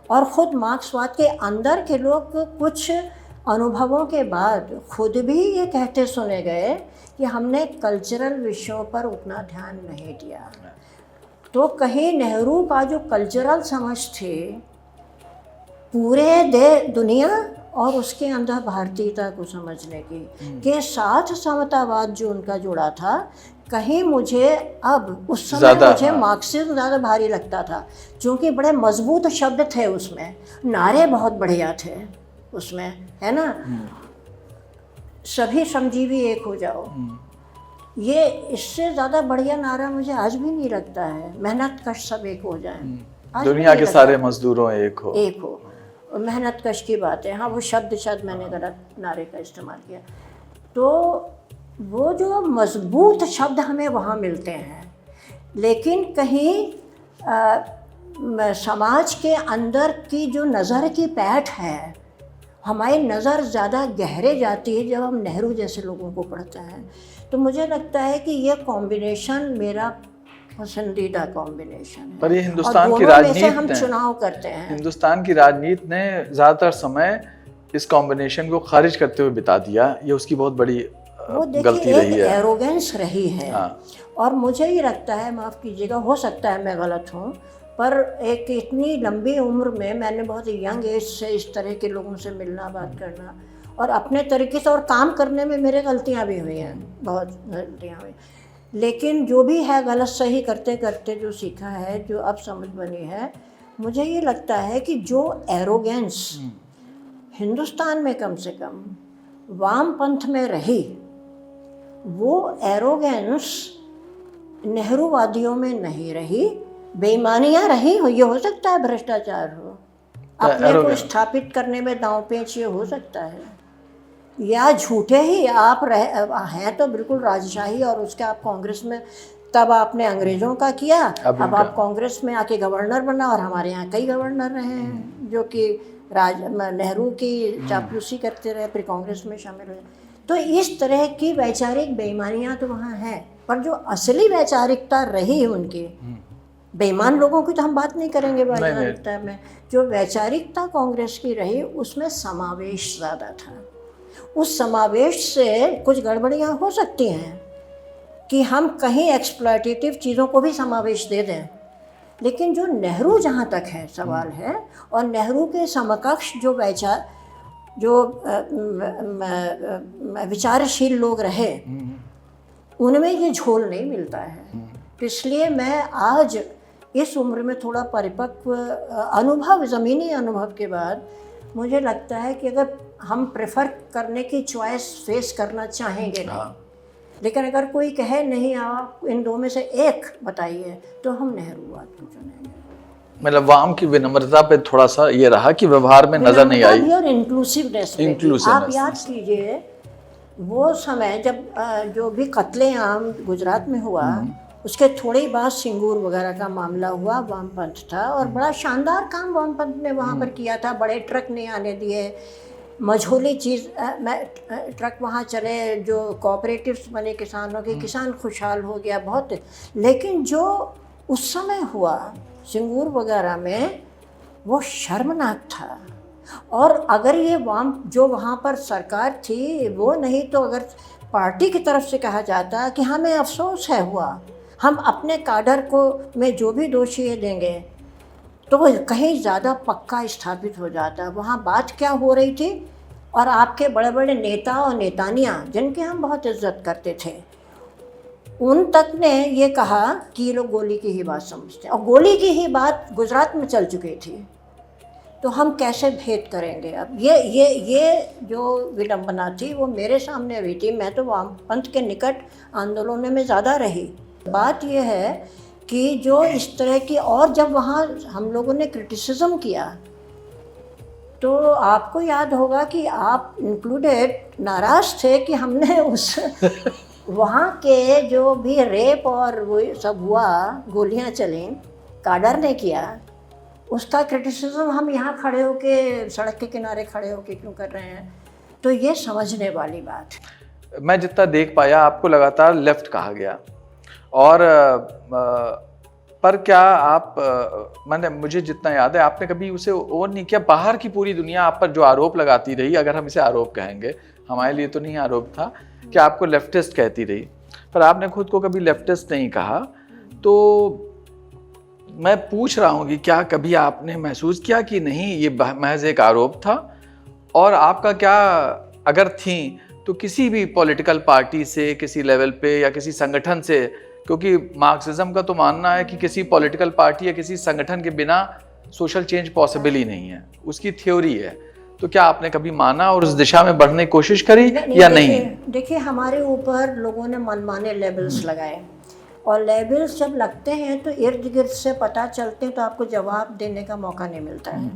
S1: और ख़ुद मार्क्सवाद के अंदर के लोग कुछ अनुभवों के बाद खुद भी ये कहते सुने गए कि हमने कल्चरल विषयों पर उतना ध्यान नहीं दिया। तो कहीं नेहरू का जो कल्चरल समझ थी पूरे दुनिया और उसके अंदर भारतीयता को समझने की के साथ समतावाद जो उनका जुड़ा था, कहीं मुझे अब उस समय मुझे मार्क्सिज्म ज़्यादा भारी लगता था, क्योंकि बड़े मजबूत शब्द थे उसमें, नारे बहुत बढ़िया थे उसमें, है ना, सभी श्रमजीवी एक हो जाओ। ये इससे ज़्यादा बढ़िया नारा मुझे आज भी नहीं लगता है। मेहनत कश सब एक हो जाएं,
S2: दुनिया के सारे मजदूरों एक हो,
S1: मेहनत कश की बात है। हाँ, वो शब्द मैंने गलत नारे का इस्तेमाल किया। तो वो जो मजबूत शब्द हमें वहाँ मिलते हैं, लेकिन कहीं समाज के अंदर की जो नज़र की पैठ है, हमारी नज़र ज़्यादा गहरे जाती है जब हम नेहरू जैसे लोगों को पढ़ते हैं। तो मुझे लगता है कि ये कॉम्बिनेशन मेरा पसंदीदा कॉम्बिनेशन है।
S2: पर ये हिंदुस्तान की राजनीति
S1: हम चुनाव करते हैं,
S2: हिंदुस्तान की राजनीति ने ज़्यादातर समय इस कॉम्बिनेशन को खारिज करते हुए बिता दिया। ये उसकी बहुत बड़ी
S1: वो
S2: गलती
S1: देखिए
S2: रही
S1: एक
S2: है।
S1: एरोगेंस रही है।
S2: हाँ।
S1: और मुझे ही लगता है, माफ़ कीजिएगा, हो सकता है मैं गलत हूँ, पर एक इतनी लंबी उम्र में मैंने बहुत यंग एज से इस तरह के लोगों से मिलना, बात करना और अपने तरीके से और काम करने में मेरे गलतियाँ भी हुई हैं, बहुत गलतियाँ हुई, लेकिन जो भी है गलत सही करते करते जो सीखा है, जो अब समझ बनी है, मुझे ये लगता है कि जो एरोगेंस हिंदुस्तान में कम से कम वामपंथ में रही, वो एरोगेंस नेहरूवादियों में नहीं रही। बेईमानियां रही हो, ये हो सकता है भ्रष्टाचार हो, अपने को स्थापित करने में दांवपेच ये हो सकता है, या झूठे ही आप हैं तो बिल्कुल राजशाही, और उसके आप कांग्रेस में, तब आपने अंग्रेज़ों का किया, अब आप कांग्रेस में आके गवर्नर बना, और हमारे यहाँ कई गवर्नर रहे हैं जो कि नेहरू की चापलूसी करते रहे, फिर कांग्रेस में शामिल हुए। तो इस तरह की वैचारिक बेईमानियाँ तो वहाँ हैं, पर जो असली वैचारिकता रही उनकी, बेईमान लोगों की तो हम बात नहीं करेंगे वैचारिकता में, जो वैचारिकता कांग्रेस की रही उसमें समावेश ज़्यादा था। उस समावेश से कुछ गड़बड़ियाँ हो सकती हैं कि हम कहीं एक्सप्लॉयटेटिव चीज़ों को भी समावेश दे दें, लेकिन जो नेहरू जहाँ तक है सवाल है, और नेहरू के समकक्ष जो विचारशील लोग रहे, उनमें ये झोल नहीं मिलता है। इसलिए मैं आज इस उम्र में थोड़ा परिपक्व अनुभव, ज़मीनी अनुभव के बाद मुझे लगता है कि अगर हम प्रेफर करने की चॉइस फेस करना चाहेंगे नहीं, लेकिन अगर कोई कहे नहीं आप इन दो में से एक बताइए, तो हम नेहरूवाद को चुनेंगे।
S2: मतलब वाम की विनम्रता पे थोड़ा सा ये रहा कि व्यवहार में नजर नहीं आई,
S1: और इंक्लूसिवनेस। आप याद कीजिए वो समय जब जो भी कत्लेआम गुजरात में हुआ, उसके थोड़े ही बाद सिंगूर वगैरह का मामला हुआ, वामपंथ था, और बड़ा शानदार काम वामपंथ ने वहाँ पर किया था। बड़े ट्रक नहीं आने दिए, मझोली चीज़ ट्रक वहाँ चले, जो कोऑपरेटिव्स बने किसानों के, किसान खुशहाल हो गया बहुत। लेकिन जो उस समय हुआ सिंगूर वगैरह में, वो शर्मनाक था। और अगर ये जो वहाँ पर सरकार थी वो नहीं, तो अगर पार्टी की तरफ से कहा जाता कि हमें अफसोस है हुआ, हम अपने काडर को में जो भी दोषी है देंगे, तो वो कहीं ज़्यादा पक्का स्थापित हो जाता। वहाँ बात क्या हो रही थी, और आपके बड़े बड़े नेता और नेतानियाँ जिनकी हम बहुत इज्जत करते थे, उन तक ने ये कहा कि ये लोग गोली की ही बात समझते हैं, और गोली की ही बात गुजरात में चल चुकी थी, तो हम कैसे भेद करेंगे। अब ये जो विडंबना थी वो मेरे सामने हुई थी। मैं तो वामपंथ के निकट आंदोलनों में ज़्यादा रही। बात ये है कि जो इस तरह की, और जब वहाँ हम लोगों ने क्रिटिसिज्म किया, तो आपको याद होगा कि आप इंक्लूडेड नाराज़ थे कि हमने उस वहाँ के जो भी रेप और वो सब हुआ, गोलियाँ चलीं, काडर ने किया, उसका क्रिटिसिज्म हम यहाँ खड़े होके, सड़क के किनारे खड़े होके क्यों कर रहे हैं। तो ये समझने वाली बात है।
S2: मैं जितना देख पाया, आपको लगातार लेफ्ट कहा गया, और पर क्या आप मैंने, मुझे जितना याद है, आपने कभी उसे ओवर नहीं किया। बाहर की पूरी दुनिया आप पर जो आरोप लगाती रही, अगर हम इसे आरोप कहेंगे, हमारे लिए तो नहीं आरोप था, कि आपको लेफ्टिस्ट कहती रही, पर आपने खुद को कभी लेफ्टिस्ट नहीं कहा। तो मैं पूछ रहा हूँ कि क्या कभी आपने महसूस किया कि नहीं, ये महज एक आरोप था, और आपका क्या, अगर थी तो किसी भी पॉलिटिकल पार्टी से, किसी लेवल पे, या किसी संगठन से, क्योंकि मार्क्सिज्म का तो मानना है कि किसी पॉलिटिकल पार्टी या किसी संगठन के बिना सोशल चेंज पॉसिबल ही नहीं है, उसकी थ्योरी है। तो क्या आपने कभी माना और उस दिशा में बढ़ने की कोशिश करी या नहीं?
S1: देखिए, हमारे ऊपर लोगों ने मनमाने लेबल्स लगाए, और लेबल्स जब लगते हैं तो इर्द गिर्द से पता चलते हैं, तो आपको जवाब देने का मौका नहीं मिलता है।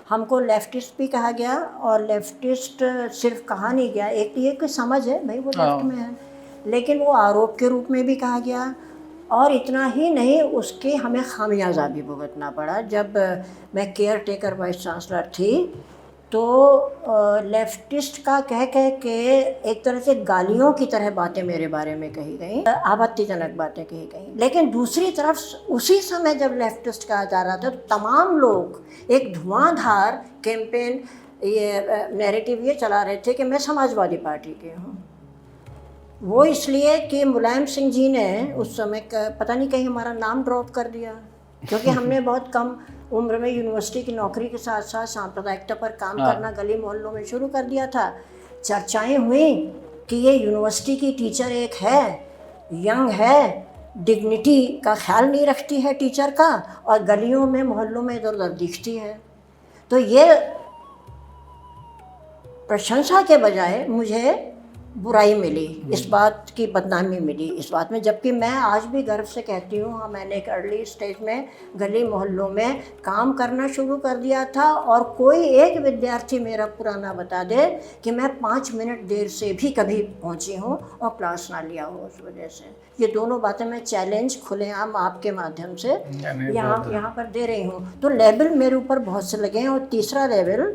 S1: हमको लेफ्टिस्ट भी कहा गया, और लेफ्टिस्ट सिर्फ कहा नहीं गया, एक तो ये कि समझ है भाई वो लेफ्ट में है, लेकिन वो आरोप के रूप में भी कहा गया। और इतना ही नहीं, उसके हमें खामियाजा भी भुगतना पड़ा। जब मैं केयर टेकर वाइस चांसलर थी, तो लेफ्टिस्ट का कह के एक तरह से गालियों की तरह बातें मेरे बारे में कही गई, आपत्तिजनक बातें कही गई। लेकिन दूसरी तरफ उसी समय जब लेफ्टिस्ट कहा जा रहा था, तो तमाम लोग एक धुआंधार कैंपेन, ये नैरेटिव ये चला रहे थे कि मैं समाजवादी पार्टी के हूँ। वो इसलिए कि मुलायम सिंह जी ने उस समय पता नहीं कहीं हमारा नाम ड्रॉप कर दिया, क्योंकि हमने बहुत कम उम्र में यूनिवर्सिटी की नौकरी के साथ साथ सांप्रदायिकता पर काम करना गली मोहल्लों में शुरू कर दिया था। चर्चाएं हुई कि ये यूनिवर्सिटी की टीचर एक है, यंग है, डिग्निटी का ख्याल नहीं रखती है टीचर का, और गलियों में मोहल्लों में इधर उधर दिखती है। तो ये प्रशंसा के बजाय मुझे बुराई मिली, इस बात की बदनामी मिली इस बात में। जबकि मैं आज भी गर्व से कहती हूँ, हाँ, मैंने एक अर्ली स्टेज में गली मोहल्लों में काम करना शुरू कर दिया था, और कोई एक विद्यार्थी मेरा पुराना बता दे कि मैं 5 मिनट देर से भी कभी पहुँची हूँ और क्लास ना लिया हो उस वजह से। ये दोनों बातें मैं चैलेंज खुलेआम आपके माध्यम से यहाँ पर दे रही हूँ। तो लेवल मेरे ऊपर बहुत से लगे हैं। और तीसरा लेवल,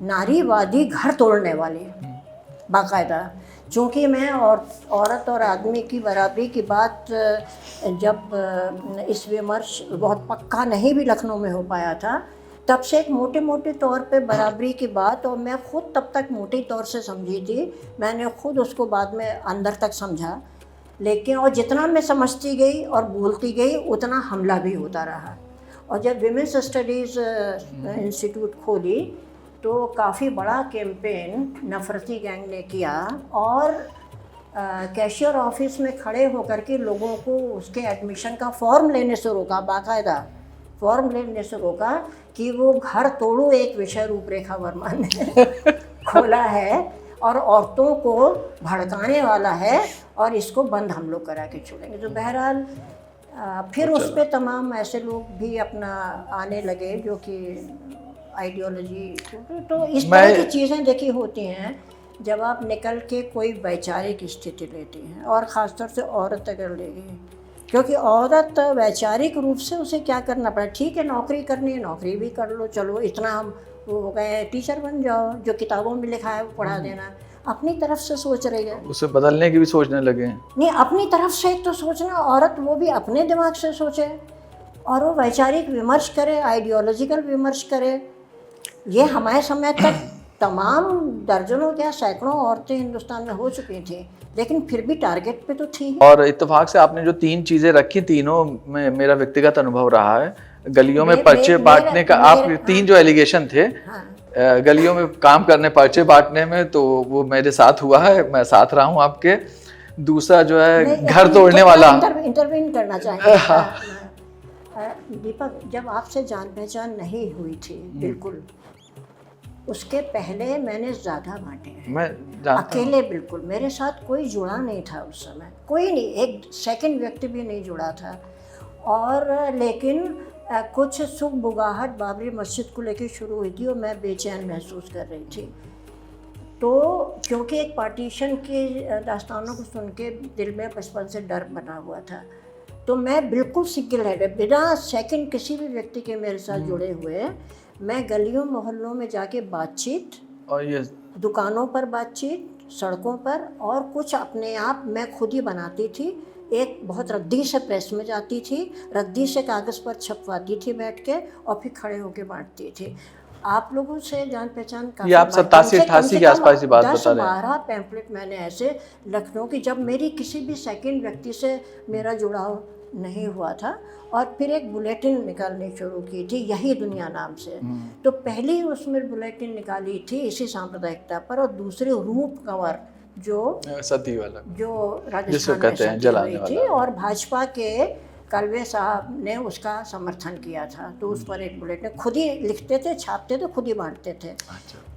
S1: नारीवादी घर तोड़ने वाले, बाकायदा। चूँकि मैं औरत और आदमी की बराबरी की बात जब इस विमर्श बहुत पक्का नहीं भी लखनऊ में हो पाया था, तब से एक मोटे मोटे तौर पे बराबरी की बात, और मैं ख़ुद तब तक मोटे तौर से समझी थी, मैंने खुद उसको बाद में अंदर तक समझा। लेकिन और जितना मैं समझती गई और बोलती गई उतना हमला भी होता रहा। और जब विमेंस स्टडीज़ इंस्टीट्यूट खोली तो काफ़ी बड़ा कैंपेन नफरती गैंग ने किया, और कैशियर ऑफिस में खड़े होकर के लोगों को उसके एडमिशन का फॉर्म लेने से रोका, बाकायदा फॉर्म लेने से रोका कि वो घर तोड़ो एक विषय रूपरेखा वर्मा ने खोला है और औरतों को भड़काने वाला है, और इसको बंद हम लोग करा के छोड़ेंगे। तो बहरहाल फिर उस पर तमाम ऐसे लोग भी अपना आने लगे जो कि आइडियोलॉजी, तो इस तरह की चीज़ें देखी होती हैं जब आप निकल के कोई वैचारिक स्थिति लेती हैं, और ख़ासतौर से औरत अगर लेगी, क्योंकि औरत वैचारिक रूप से उसे क्या करना पड़ा। ठीक है, नौकरी करनी है, नौकरी भी कर लो, चलो इतना हम वो हो गए, टीचर बन जाओ, जो किताबों में लिखा है वो पढ़ा देना। अपनी तरफ से सोच रही है,
S2: उसे बदलने की भी सोचने लगे हैं।
S1: नहीं, अपनी तरफ से तो सोचना, औरत वो भी अपने दिमाग से सोचे और वो वैचारिक विमर्श करे, आइडियोलॉजिकल विमर्श करे। ये हमारे समय तक तमाम दर्जनों क्या सैकड़ों औरतें हिंदुस्तान में हो चुकी थी, लेकिन फिर भी टारगेट पे तो थी।
S2: और इत्तेफाक से आपने जो 3 चीज़ें रखी, तीनों में मेरा व्यक्तिगत अनुभव रहा है। गलियों में पर्चे बांटने का, आप 3 जो एलिगेशन थे, गलियों में काम करने, पर्चे बांटने में, तो वो मेरे साथ हुआ है, मैं साथ रहा हूँ आपके। दूसरा जो है घर तोड़ने वाला,
S1: इंटरवीन करना चाहिए। दीपक, जब आपसे जान पहचान नहीं हुई थी बिल्कुल, उसके पहले मैंने ज़्यादा बांटे हैं।
S2: मैं
S1: अकेले, बिल्कुल मेरे साथ कोई जुड़ा नहीं था उस समय, कोई नहीं, एक सेकंड व्यक्ति भी नहीं जुड़ा था। और लेकिन कुछ सुख बुगाहट बाबरी मस्जिद को लेकर शुरू हुई थी और मैं बेचैन महसूस कर रही थी। तो क्योंकि एक पार्टीशन के दास्तानों को सुन के दिल में बचपन से डर बना हुआ था, तो मैं बिल्कुल सिंगल हेडेड, बिना सेकंड किसी भी व्यक्ति के मेरे साथ जुड़े हुए, मैं गलियों मोहल्लों में जाके बातचीत,
S2: और ये
S1: दुकानों पर बातचीत, सड़कों पर, और कुछ अपने आप मैं खुद ही बनाती थी। एक बहुत रद्दी से प्रेस में जाती थी, रद्दी से कागज़ पर छपवाती थी बैठ के, और फिर खड़े होके बांटती थी। आप लोगों से जान पहचान
S2: ये आप 87-88 के आसपास की बात बता रहे हैं।
S1: 10-12 पैम्पलेट मैंने ऐसे लखनऊ की, जब मेरी किसी भी सेकंड व्यक्ति से मेरा जुड़ाव नहीं हुआ था, और फिर एक बुलेटिन निकालनी शुरू की थी, यही दुनिया नाम से। तो पहली उसमें बुलेटिन निकाली थी इसी सांप्रदायिकता पर, और दूसरी रूप कंवर जो
S2: सती वाला,
S1: जो राजस्थान
S2: जिसको कहते हैं जलाने
S1: थी, और भाजपा के कलवे साहब ने उसका समर्थन किया था। तो उस पर एक बुलेटिन खुद ही लिखते थे, छापते थे, खुद ही बांटते थे।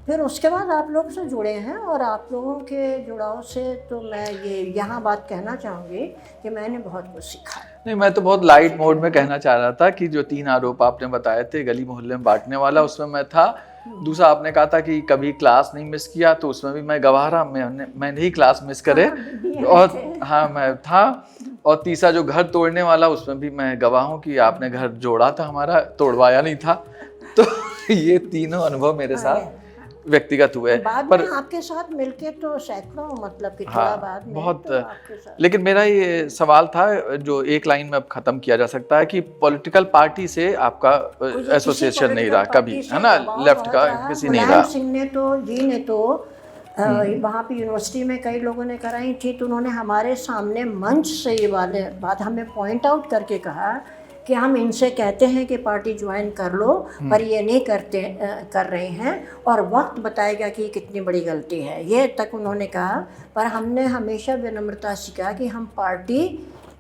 S1: फिर उसके बाद आप लोग से जुड़े हैं, और आप लोगों के जुड़ाव से तो मैं ये यहाँ बात कहना चाहूँगी कि मैंने बहुत कुछ सीखा।
S2: नहीं, मैं तो बहुत लाइट मोड में कहना चाह रहा था कि जो 3 आरोप आपने बताए थे गली मोहल्ले में बांटने वाला, उसमें मैं था। दूसरा आपने कहा था कि कभी क्लास नहीं मिस किया, तो उसमें भी मैं गवाह रहा, मैंने ही क्लास मिस करे, और हाँ मैं था। और तीसरा जो घर तोड़ने वाला, उसमें भी मैं गवाह हूँ कि आपने घर जोड़ा था हमारा, तोड़वाया नहीं था। तो ये तीनों अनुभव मेरे साथ व्यक्तिगत हुए।
S1: बाद में आपके साथ मिलके तो सैकड़ों, मतलब कि थोड़ा बाद में
S2: बहुत
S1: तो आपके साथ।
S2: लेकिन मेरा ये सवाल था जो एक लाइन में अब खत्म किया जा सकता है कि पॉलिटिकल पार्टी से आपका एसोसिएशन नहीं रहा कभी, है ना, लेफ्ट का किसी नहीं रहा।
S1: मुलायम सिंह ने तो, जी ने तो वहाँ पे यूनिवर्सिटी में कई लोगों ने कराई थी, तो उन्होंने हमारे सामने मंच से ये वाले बात हमें पॉइंट आउट करके कहा कि हम इनसे कहते हैं कि पार्टी ज्वाइन कर लो, पर ये नहीं कर रहे हैं, और वक्त बताएगा कि कितनी बड़ी गलती है, ये तक उन्होंने कहा। पर हमने हमेशा विनम्रता से कहा कि हम पार्टी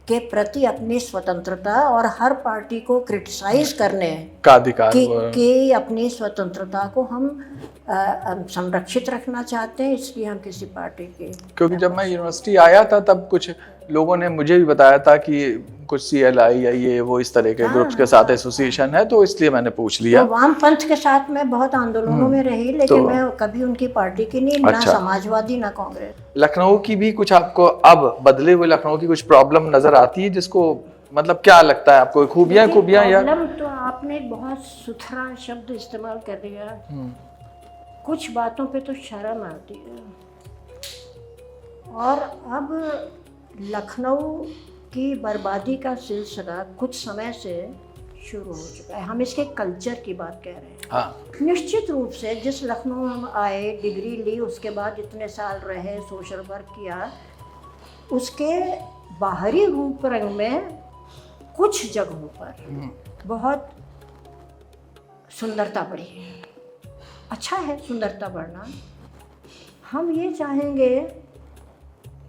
S1: के प्रति अपनी स्वतंत्रता और हर पार्टी को क्रिटिसाइज करने
S2: का अधिकार
S1: कि अपनी स्वतंत्रता को हम संरक्षित रखना चाहते हैं, इसलिए हम किसी पार्टी के।
S2: क्योंकि जब मैं यूनिवर्सिटी आया था तब कुछ लोगों ने मुझे भी बताया था कि कुछ CLI या ये वो इस तरह के ग्रुप्स के साथ एसोसिएशन है, तो इसलिए मैंने पूछ लिया।
S1: तो वामपंथ के साथ मैं बहुत आंदोलनों में रही, लेकिन तो मैं कभी उनकी पार्टी की नहीं, ना समाजवादी ना कांग्रेस।
S2: लखनऊ की भी कुछ आपको अब बदले हुए लखनऊ की कुछ प्रॉब्लम नजर आती है, जिसको मतलब क्या लगता है आपको, खूबियां या
S1: प्रॉब्लम? तो आपने बहुत सुथरा शब्द इस्तेमाल कर दिया। कुछ बातों पे तो शर्म आती है। और अब लखनऊ की बर्बादी का सिलसिला कुछ समय से शुरू हो चुका है। हम इसके कल्चर की बात कह रहे हैं।
S2: हाँ।
S1: निश्चित रूप से जिस लखनऊ हम आए, डिग्री ली, उसके बाद इतने साल रहे, सोशल वर्क किया, उसके बाहरी रूप रंग में कुछ जगहों पर बहुत सुंदरता बढ़ी है। अच्छा है सुंदरता बढ़ना। हम ये चाहेंगे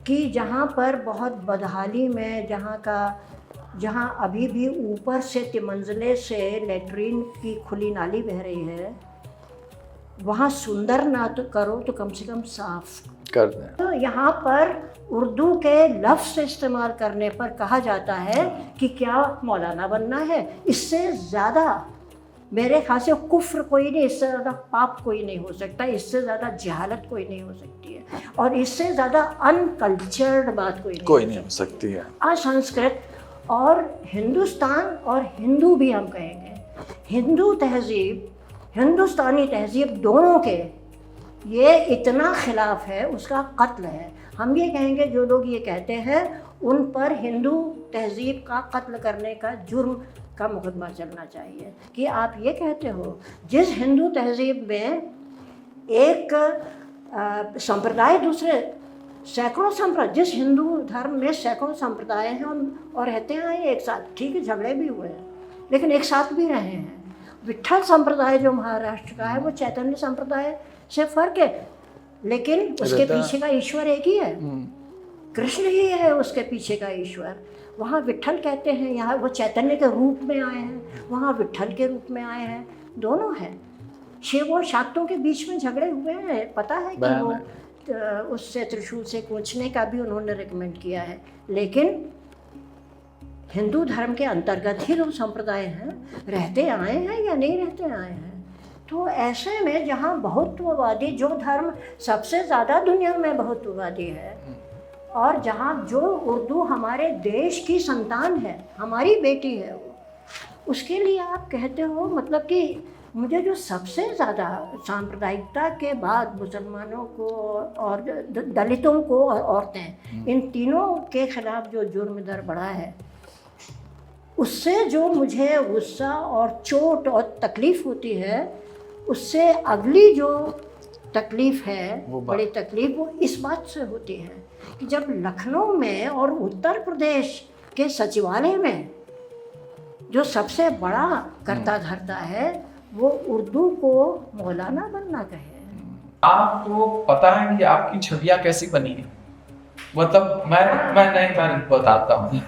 S1: कि जहाँ पर बहुत बदहाली में, जहाँ अभी भी ऊपर से तिमंजिले से लेटरिन की खुली नाली बह रही है, वहाँ सुंदर ना तो करो तो कम से कम साफ
S2: कर दें।
S1: तो यहाँ पर उर्दू के लफ्ज़ इस्तेमाल करने पर कहा जाता है कि क्या मौलाना बनना है। इससे ज़्यादा मेरे ख्याल से कुफ्र कोई नहीं, इससे ज़्यादा पाप कोई नहीं हो सकता, इससे ज़्यादा जहालत कोई नहीं हो सकती है, और इससे ज़्यादा अनकल्चर्ड बात कोई नहीं हो सकती है। असंस्कृत और हिंदुस्तान और हिंदू भी हम कहेंगे, हिंदू तहजीब, हिंदुस्तानी तहजीब दोनों के ये इतना खिलाफ है, उसका कत्ल है। हम ये कहेंगे जो लोग ये कहते हैं उन पर हिंदू तहजीब का कत्ल करने का जुर्म का मुकदमा चलना चाहिए कि आप ये कहते हो जिस हिंदू तहजीब में एक संप्रदाय दूसरे सैकड़ों संप्रदाय, जिस हिंदू धर्म में सैकड़ों संप्रदाय हैं और रहते हैं एक साथ, ठीक है झगड़े भी हुए हैं लेकिन एक साथ भी रहे हैं। विट्ठल संप्रदाय जो महाराष्ट्र का है वो चैतन्य संप्रदाय से फर्क है, लेकिन उसके पीछे का ईश्वर एक ही है, कृष्ण ही है उसके पीछे का ईश्वर। वहाँ विट्ठल कहते हैं, यहाँ वो चैतन्य के रूप में आए हैं, वहाँ विट्ठल के रूप में आए हैं, दोनों हैं। शिव और शाक्तों के बीच में झगड़े हुए हैं, पता है कि वो उससे त्रिशूल से कूचने का भी उन्होंने रिकमेंड किया है, लेकिन हिंदू धर्म के अंतर्गत ही लोग संप्रदाय हैं, रहते आए हैं या नहीं रहते आए हैं। तो ऐसे में जहाँ बहुत्ववादी, जो धर्म सबसे ज़्यादा दुनिया में बहुत्ववादी है, और जहाँ जो उर्दू हमारे देश की संतान है, हमारी बेटी है वो, उसके लिए आप कहते हो, मतलब कि मुझे जो सबसे ज़्यादा सांप्रदायिकता के बाद मुसलमानों को और दलितों को और औरतें, इन तीनों के खिलाफ जो जुर्म दर बढ़ा है, उससे जो मुझे गुस्सा और चोट और तकलीफ़ होती है, उससे अगली जो तकलीफ़ है, बड़ी तकलीफ़, वो इस बात से होती है कि जब लखनऊ में और उत्तर प्रदेश के सचिवालय में जो सबसे बड़ा करता धरता है वो उर्दू को मौलाना बनना कहे।
S3: आपको पता है कि आपकी छवियां कैसी बनी है? मतलब मैं नहीं बताता हूँ।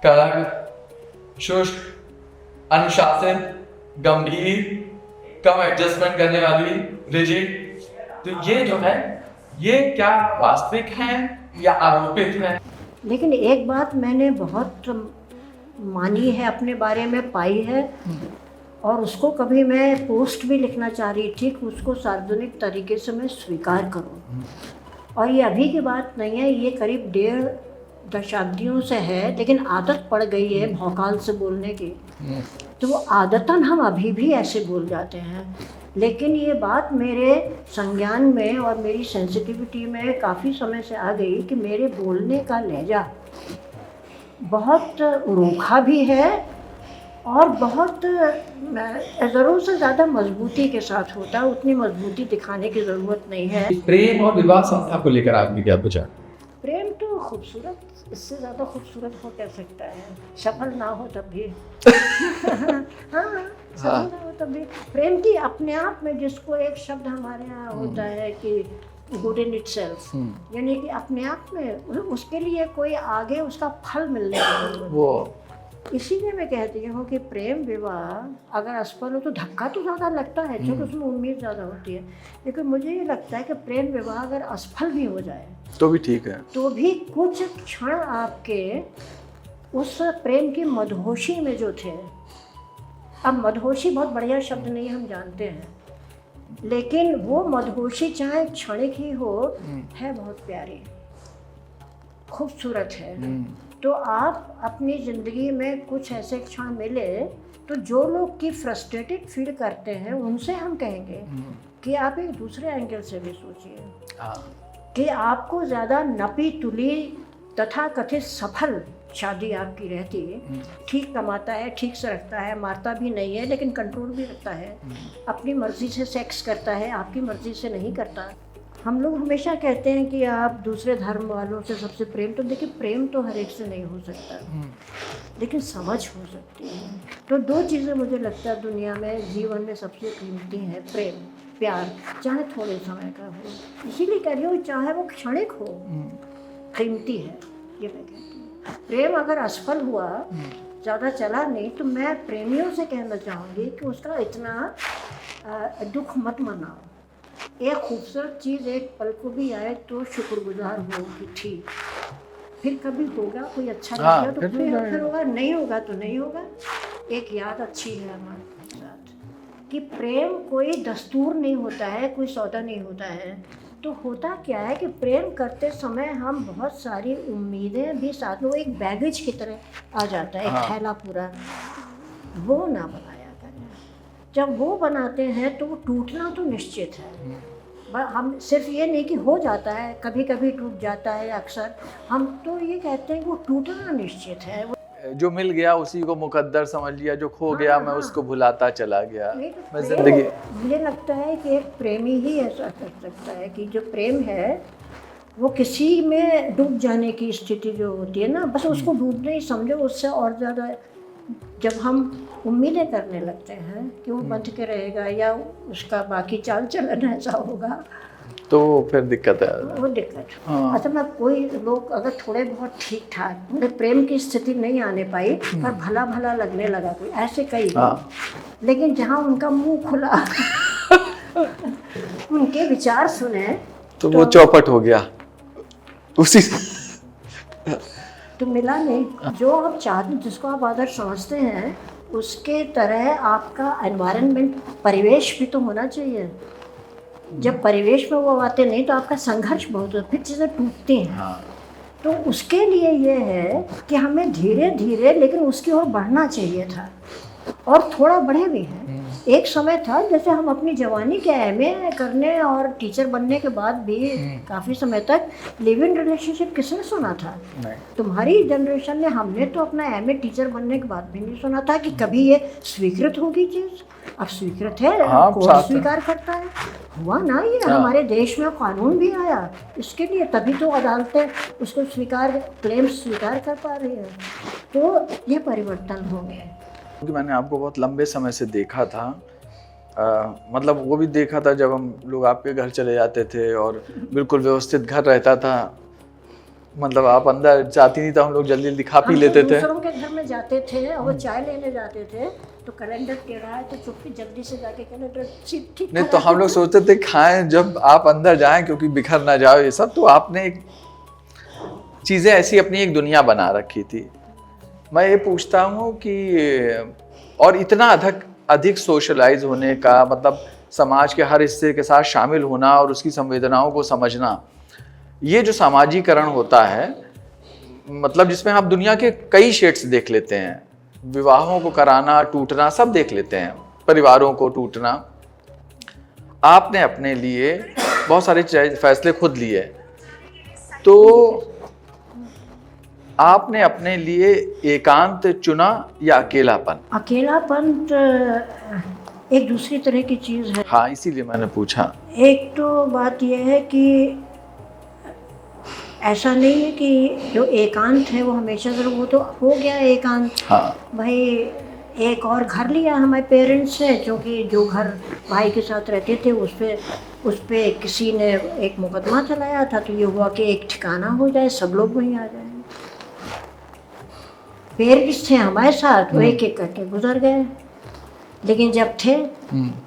S3: कड़क, शुष्क, अनुशासित, गंभीर, कम एडजस्टमेंट करने वाली, रिजिड। तो ये जो है, ये क्या वास्तविक है या आरोपित है?
S1: लेकिन एक बात मैंने बहुत मानी है, अपने बारे में पाई है, और उसको कभी मैं पोस्ट भी लिखना चाह रही थी कि उसको सार्वजनिक तरीके से मैं स्वीकार करूं। और ये अभी की बात नहीं है, ये करीब 1.5 दशक से है, लेकिन आदत पड़ गई है भौकाल से बोलने की, तो वो आदतन हम अभी भी ऐसे बोल जाते हैं। लेकिन ये बात मेरे संज्ञान में और मेरी सेंसिटिविटी में काफ़ी समय से आ गई कि मेरे बोलने का लहजा बहुत रूखा भी है और बहुत ज़रूर से ज़्यादा मजबूती के साथ होता है, उतनी मजबूती दिखाने की ज़रूरत नहीं है।
S3: प्रेम और विवाह संस्था को लेकर आपके क्या विचार?
S1: प्रेम तो खूबसूरत, इससे ज़्यादा खूबसूरत हो क्या सकता है, सफल ना हो तब भी हाँ, सफल ना हो तब भी प्रेम की अपने आप में, जिसको एक शब्द हमारे यहाँ होता है कि गुड इन इटसेल्फ, यानी कि अपने आप में उसके लिए कोई आगे उसका फल मिलने की जरूरत
S2: वो
S1: इसीलिए मैं कहती हूँ कि प्रेम विवाह अगर असफल हो तो धक्का तो ज़्यादा लगता है, क्योंकि उसमें उम्मीद ज़्यादा होती है। लेकिन मुझे ये लगता है कि प्रेम विवाह अगर असफल भी हो जाए
S2: तो भी ठीक है,
S1: तो भी कुछ क्षण आपके उस प्रेम की मदहोशी में जो थे, अब मदहोशी बहुत बढ़िया शब्द नहीं हम जानते हैं, लेकिन वो मदहोशी चाहे क्षणिक ही हो, है बहुत प्यारी, खूबसूरत है। तो आप अपनी ज़िंदगी में कुछ ऐसे क्षण मिले तो जो लोग की फ्रस्ट्रेटेड फील करते हैं उनसे हम कहेंगे कि आप एक दूसरे एंगल से भी सोचिए कि आपको ज़्यादा नपी तुली तथा कथित सफल शादी आपकी रहती, ठीक कमाता है, ठीक से रखता है, मारता भी नहीं है लेकिन कंट्रोल भी रखता है, अपनी मर्ज़ी से सेक्स करता है, आपकी मर्ज़ी से नहीं करता। हम लोग हमेशा कहते हैं कि आप दूसरे धर्म वालों से सबसे प्रेम, तो देखिए प्रेम तो हर एक से नहीं हो सकता, लेकिन समझ हो सकती है। तो दो चीज़ें मुझे लगता है दुनिया में जीवन में सबसे कीमती हैं, प्रेम, प्यार, चाहे थोड़े समय का हो, इसीलिए कह रही हूँ चाहे वो क्षणिक हो, कीमती है, ये मैं कहती हूँ। प्रेम अगर असफल हुआ, ज़्यादा चला नहीं, तो मैं प्रेमियों से कहना चाहूँगी कि उसका इतना दुख मत मनाओ। एक खूबसूरत चीज़ एक पल को भी आए तो शुक्रगुजार हो कि ठीक, फिर कभी होगा, कोई अच्छा लगेगा तो फिर होगा, नहीं होगा तो नहीं होगा। एक याद अच्छी है हमारे साथ कि प्रेम कोई दस्तूर नहीं होता है, कोई सौदा नहीं होता है। तो होता क्या है कि प्रेम करते समय हम बहुत सारी उम्मीदें भी साथ में, वो एक बैगेज की तरह आ जाता है, एक थैला पूरा, वो ना बनाया करें। जब वो बनाते हैं तो वो टूटना तो निश्चित है। हम सिर्फ ये नहीं कि हो जाता है, कभी कभी टूट जाता है, अक्सर हम तो ये कहते हैं कि वो टूटना निश्चित है।
S2: जो मिल गया उसी को मुकद्दर समझ लिया, जो खो गया मैं उसको भुलाता चला गया। मैं
S1: प्रेम,
S2: जिंदगी
S1: मुझे लगता है कि एक प्रेमी ही ऐसा कर सकता है कि जो प्रेम है वो किसी में डूब जाने की स्थिति जो होती है ना, बस उसको डूबने ही समझो। उससे और ज़्यादा जब हम उम्मीदें करने लगते हैं कि वो बंध के रहेगा या उसका बाकी चाल चलन ऐसा होगा,
S2: तो फिर दिक्कत है,
S1: वो दिक्कत। अच्छा, मैं कोई लोग अगर थोड़े बहुत ठीक ठाक, उन्हें प्रेम की स्थिति नहीं आने पाई पर भला भला लगने लगा, कोई ऐसे कई लोग, लेकिन जहाँ उनका मुंह खुला उनके विचार सुने
S2: तो वो चौपट हो गया उसी
S1: तो मिला नहीं। जो आप चाहते, जिसको आप आदर समझते हैं, उसके तरह आपका एनवायरनमेंट, परिवेश भी तो होना चाहिए। जब परिवेश में वो बातें नहीं तो आपका संघर्ष बहुत होता है, फिर चीज़ें टूटती हैं। तो उसके लिए ये है कि हमें धीरे धीरे लेकिन उसकी ओर बढ़ना चाहिए था, और थोड़ा बढ़े भी हैं। एक समय था जैसे हम अपनी जवानी के एमए करने और टीचर बनने के बाद भी काफ़ी समय तक लिव इन रिलेशनशिप किसने सुना था?
S2: नहीं।
S1: तुम्हारी जनरेशन ने, हमने तो अपना एमए टीचर बनने के बाद भी नहीं सुना था कि कभी ये स्वीकृत होगी चीज़। अब स्वीकृत है, कोर्ट स्वीकार करता है, हुआ ना ये। हमारे देश में कानून भी आया इसके लिए, तभी तो अदालतें उसको स्वीकार, क्लेम स्वीकार कर पा रही है। तो ये परिवर्तन हो गए।
S2: क्योंकि मैंने आपको बहुत लंबे समय से देखा था, मतलब वो भी देखा था जब हम लोग आपके घर चले जाते थे और बिल्कुल व्यवस्थित घर रहता था, मतलब आप अंदर जाती नहीं था, हम लोग जल्दी जल्दी खा पी लेते थे।
S1: दूसरों के घर में जाते थे और चाय लेने जाते थे तो कैलेंडर टेढ़ा है तो चुप्पी जल्दी से जाके कैलेंडर ठीक
S2: नहीं तो हम लोग सोचते थे खाएं जब आप अंदर जाएं, क्योंकि बिखर ना जाओ ये सब। तो आपने एक चीज़ें ऐसी अपनी एक दुनिया बना रखी थी। मैं ये पूछता हूँ कि और इतना अधिक सोशलाइज होने का मतलब समाज के हर हिस्से के साथ शामिल होना और उसकी संवेदनाओं को समझना, ये जो सामाजिकरण होता है, मतलब जिसमें आप दुनिया के कई शेड्स देख लेते हैं, विवाहों को कराना, टूटना सब देख लेते हैं, परिवारों को टूटना। आपने अपने लिए बहुत सारे फैसले खुद लिए, तो आपने अपने लिए एकांत चुना या अकेलापन?
S1: अकेलापन एक दूसरी तरह की चीज़ है।
S2: हाँ, इसीलिए मैंने पूछा।
S1: एक तो बात यह है कि ऐसा नहीं है कि जो एकांत है वो हमेशा से, वो तो हो गया एकांत।
S2: हाँ,
S1: भाई एक और घर लिया हमारे पेरेंट्स ने, क्योंकि जो घर भाई के साथ रहते थे उस पे किसी ने एक मुकदमा चलाया था, तो ये हुआ कि एक ठिकाना हो जाए, सब लोग वहीं आ जाए। पेरेंट्स थे हमारे साथ, वो एक एक करके गुजर गए। लेकिन जब थे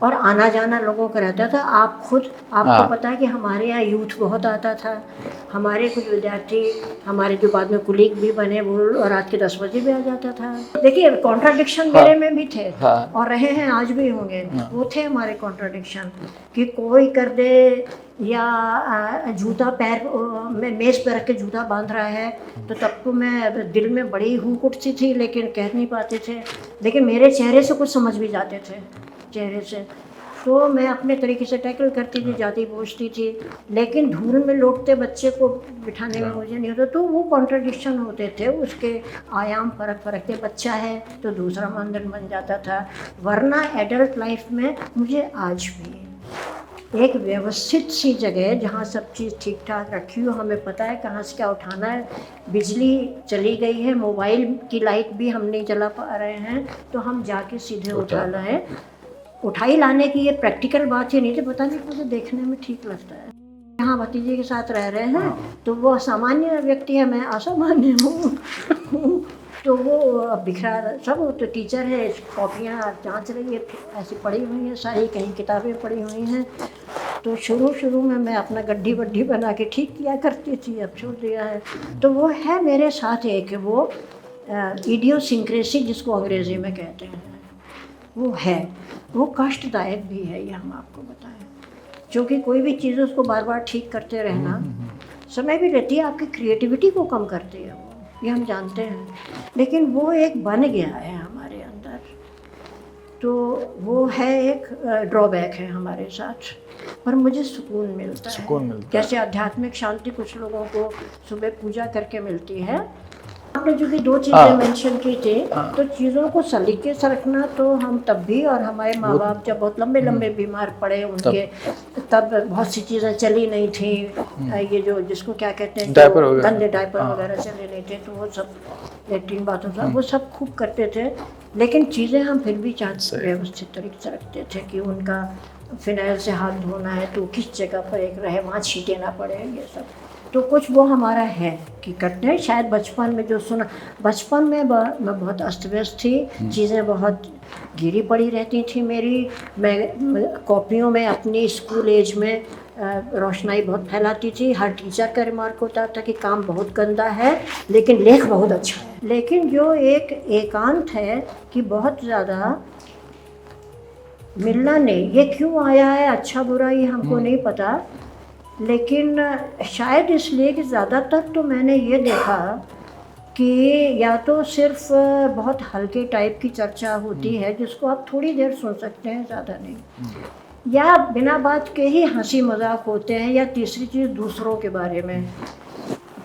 S1: और आना जाना लोगों का रहता था, आपको पता है कि हमारे यहाँ यूथ बहुत आता था। हमारे कुछ विद्यार्थी, हमारे जो बाद में कुलीग भी बने, वो रात के 10 बजे भी आ जाता था। देखिए कॉन्ट्राडिक्शन मेरे में भी थे और रहे हैं, आज भी होंगे। वो थे हमारे कॉन्ट्राडिक्शन कि कोई कर दे, या जूता पैर में मेज़ पर रख के जूता बांध रहा है, तो तब तो मैं दिल में बड़ी हुक उठती थी, लेकिन कह नहीं पाते थे। लेकिन मेरे चेहरे से कुछ समझ भी जाते थे, चेहरे से, तो मैं अपने तरीके से टैकल करती थी, जाती पहुँचती थी। लेकिन धूल में लौटते बच्चे को बिठाने में मुझे नहीं होता, तो वो कॉन्ट्रडिक्शन होते थे, उसके आयाम फर्क थे। बच्चा है तो दूसरा मानदंड बन जाता था। वरना एडल्ट लाइफ में मुझे आज भी एक व्यवस्थित सी जगह, जहाँ सब चीज़ ठीक ठाक रखी हो, हमें पता है कहाँ से क्या उठाना है। बिजली चली गई है, मोबाइल की लाइट भी हम नहीं जला पा रहे हैं, तो हम जाके सीधे उठा लाएं। उठाई लाने की ये प्रैक्टिकल बात ही नहीं थी, पता नहीं मुझे देखने में ठीक लगता है। यहाँ भतीजे के साथ रह रहे हैं तो वो सामान्य व्यक्ति है, मैं असामान्य हूँ। तो वो बिखरा सब, तो टीचर है, कॉपियाँ जांच रही है, ऐसी पड़ी हुई हैं सारी, कहीं किताबें पड़ी हुई हैं। तो शुरू में मैं अपना गड्ढी वड्ढी बना के ठीक किया करती थी, अब छोड़ दिया है। तो वो है मेरे साथ एक, वो इडियोसिंक्रेसी जिसको अंग्रेज़ी में कहते हैं, वो है। वो कष्टदायक भी है, ये हम आपको बताएं, क्योंकि कोई भी चीज़ उसको बार बार ठीक करते रहना समय भी लेती है, आपकी क्रिएटिविटी को कम करती है वो, ये हम जानते हैं। लेकिन वो एक बन गया है हमारे अंदर, तो वो है एक ड्रॉबैक है हमारे साथ। पर मुझे सुकून मिलता है। जैसे आध्यात्मिक शांति कुछ लोगों को सुबह पूजा करके मिलती है। आपने जो भी 2 चीज़ें मेंशन की थी, तो चीज़ों को सलीके से रखना, तो हम तब भी, और हमारे माँ बाप जब बहुत लंबे लंबे बीमार पड़े उनके, तब बहुत सी चीज़ें चली नहीं थी। ये जो जिसको क्या कहते हैं, गंदे डायपर वगैरह चले नहीं थे, तो वो सब लेट्रिन बाथरूम वो सब खूब करते थे। लेकिन चीज़ें हम फिर भी व्यवस्थित तरीके से रखते थे कि उनका फिनाइल से हाथ धोना है तो किस जगह पर एक रहे, वहाँ छींटे ना पड़े, ये सब। तो कुछ वो हमारा है कि करते हैं। शायद बचपन में जो सुना, बचपन में मैं बहुत अस्त व्यस्त थी, चीज़ें बहुत गिरी पड़ी रहती थी मेरी। मैं कॉपियों में अपनी स्कूल एज में रोशनाई बहुत फैलाती थी। हर टीचर का रिमार्क होता था कि काम बहुत गंदा है लेकिन लेख बहुत अच्छा है। लेकिन जो एक एकांत है कि बहुत ज़्यादा मिलना नहीं, ये क्यों आया है, अच्छा बुरा ये हमको नहीं पता, लेकिन शायद इसलिए कि ज़्यादातर तो मैंने ये देखा कि या तो सिर्फ बहुत हल्के टाइप की चर्चा होती है जिसको आप थोड़ी देर सुन सकते हैं, ज़्यादा नहीं, या बिना बात के ही हंसी मजाक होते हैं, या तीसरी चीज़ दूसरों के बारे में।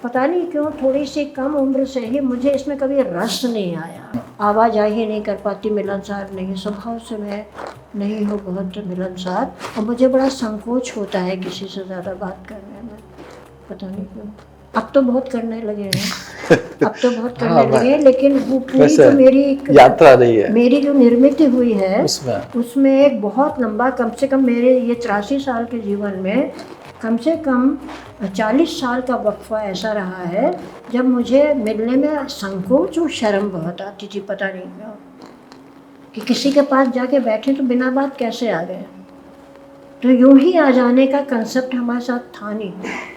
S1: पता नहीं क्यों थोड़ी सी कम उम्र से ही मुझे इसमें कभी रस नहीं आया। आवाजाही नहीं कर पाती, मिलनसार नहीं, स्वभाव से मैं नहीं हूँ बहुत मिलनसार, और मुझे बड़ा संकोच होता है किसी से ज़्यादा बात करने में, पता नहीं क्यों। अब तो बहुत करने लगे हैं, अब तो बहुत करने लगे हैं, लेकिन वो पूरी जो मेरी
S2: यात्रा रही है,
S1: मेरी जो निर्मित हुई है उसमें एक बहुत लंबा, कम से कम मेरे ये 83 साल के जीवन में कम से कम 40 साल का वक्फा ऐसा रहा है जब मुझे मिलने में संकोच और शर्म बहुत आती थी, पता नहीं क्यों, कि किसी के पास जाके बैठे तो बिना बात कैसे आ गए। तो यूं ही आ जाने का कंसेप्ट हमारे साथ था नहीं,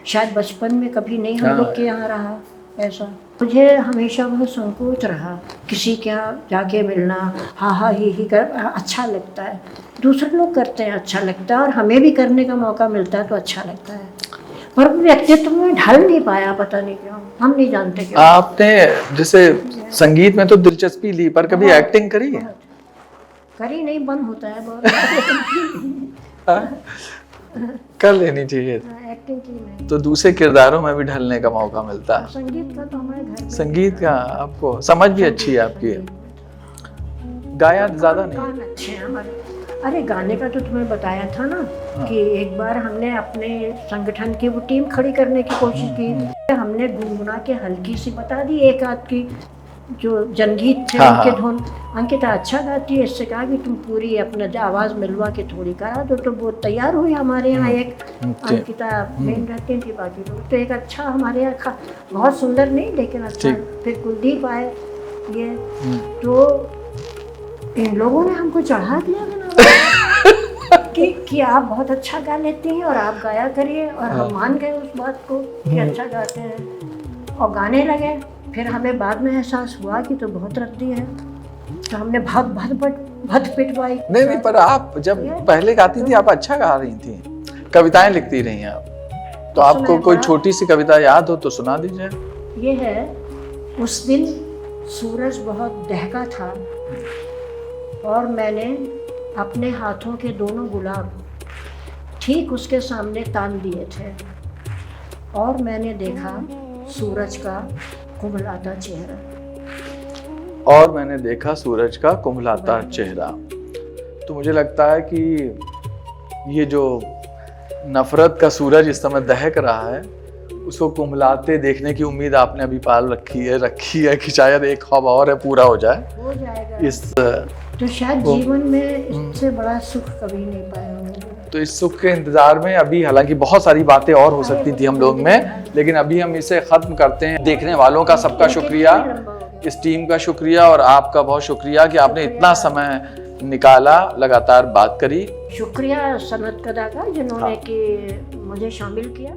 S1: शायद बचपन में कभी नहीं हम लोग के यहाँ रहा ऐसा। मुझे हमेशा बहुत संकोच रहा किसी के यहाँ जाके मिलना, हा ही कर, अच्छा लगता है, दूसरे लोग करते हैं अच्छा लगता है, और हमें भी करने का मौका मिलता है तो अच्छा लगता है, पर व्यक्तित्व में ढल नहीं पाया, पता नहीं क्यों, हम नहीं जानते क्यों।
S2: आपने जैसे संगीत में तो दिलचस्पी ली, पर कभी एक्टिंग करी है?
S1: करी नहीं, बंद होता है बहुत।
S2: कर लेनी चाहिए।
S1: एक्टिंग की नहीं।
S2: तो दूसरे किरदारों में भी ढलने का मौका मिलता।
S1: संगीत का तो हमारे घर में
S2: संगीत का आपको समझ भी अच्छी है आपकी, गाया ज्यादा नहीं।
S1: कान अच्छे हैं हमारे। अरे गाने का तो तुम्हें बताया था ना कि एक बार हमने अपने संगठन की वो टीम खड़ी करने की कोशिश की, हमने गुनगुना के हल्की सी बता दी एक आध की जो जनगीत थे
S2: हाँ,
S1: उनके
S2: हाँ।
S1: धुन। अंकिता अच्छा गाती है, इससे कहा कि तुम पूरी अपना आवाज़ मिलवा के थोड़ी करा दो, तो वो तैयार हुई हमारे यहाँ एक अंकिता मेन रहती थी, बाकी लोग तो एक अच्छा हमारे यहाँ बहुत सुंदर नहीं लेकिन अच्छा। फिर कुलदीप आए ये, तो इन लोगों ने हमको चढ़ा दिया कि आप बहुत अच्छा गा लेती हैं और आप गाया करिए, और हम मान गए उस बात को कि अच्छा गाते हैं और गाने लगे। फिर हमें बाद में एहसास हुआ कि तो बहुत रद्दी है, तो हमने भद पिटवाई।
S2: नहीं, पर आप जब पहले गाती थी आप अच्छा गा रही थी, कविताएं लिखती रही हैं आप, तो आपको कोई छोटी सी कविता याद हो तो सुना दीजिए।
S1: ये है, उस दिन सूरज बहुत दहका था और मैंने अपने हाथों के दोनों गुलाब ठीक उसके सामने तान दिए थे, और मैंने देखा सूरज का कुम्हलाता चेहरा।
S2: और मैंने देखा सूरज का कुम्हलाता चेहरा। तो मुझे लगता है कि ये जो नफरत का सूरज इस समय दहक रहा है, उसको कुम्हलाते देखने की उम्मीद आपने अभी पाल रखी है कि शायद एक ख्वाब और है, पूरा हो जाएगा इस,
S1: तो शायद जीवन में इससे बड़ा सुख कभी नहीं पाया होंगे।
S2: तो इस सुख के इंतजार में अभी, हालांकि बहुत सारी बातें और हो सकती थी हम लोग में, लेकिन अभी हम इसे खत्म करते हैं। देखने वालों का सबका शुक्रिया, इस टीम का शुक्रिया और आपका बहुत शुक्रिया कि आपने इतना समय निकाला, लगातार बात करी।
S1: शुक्रिया सनत कदा का जिन्होंने कि मुझे शामिल किया।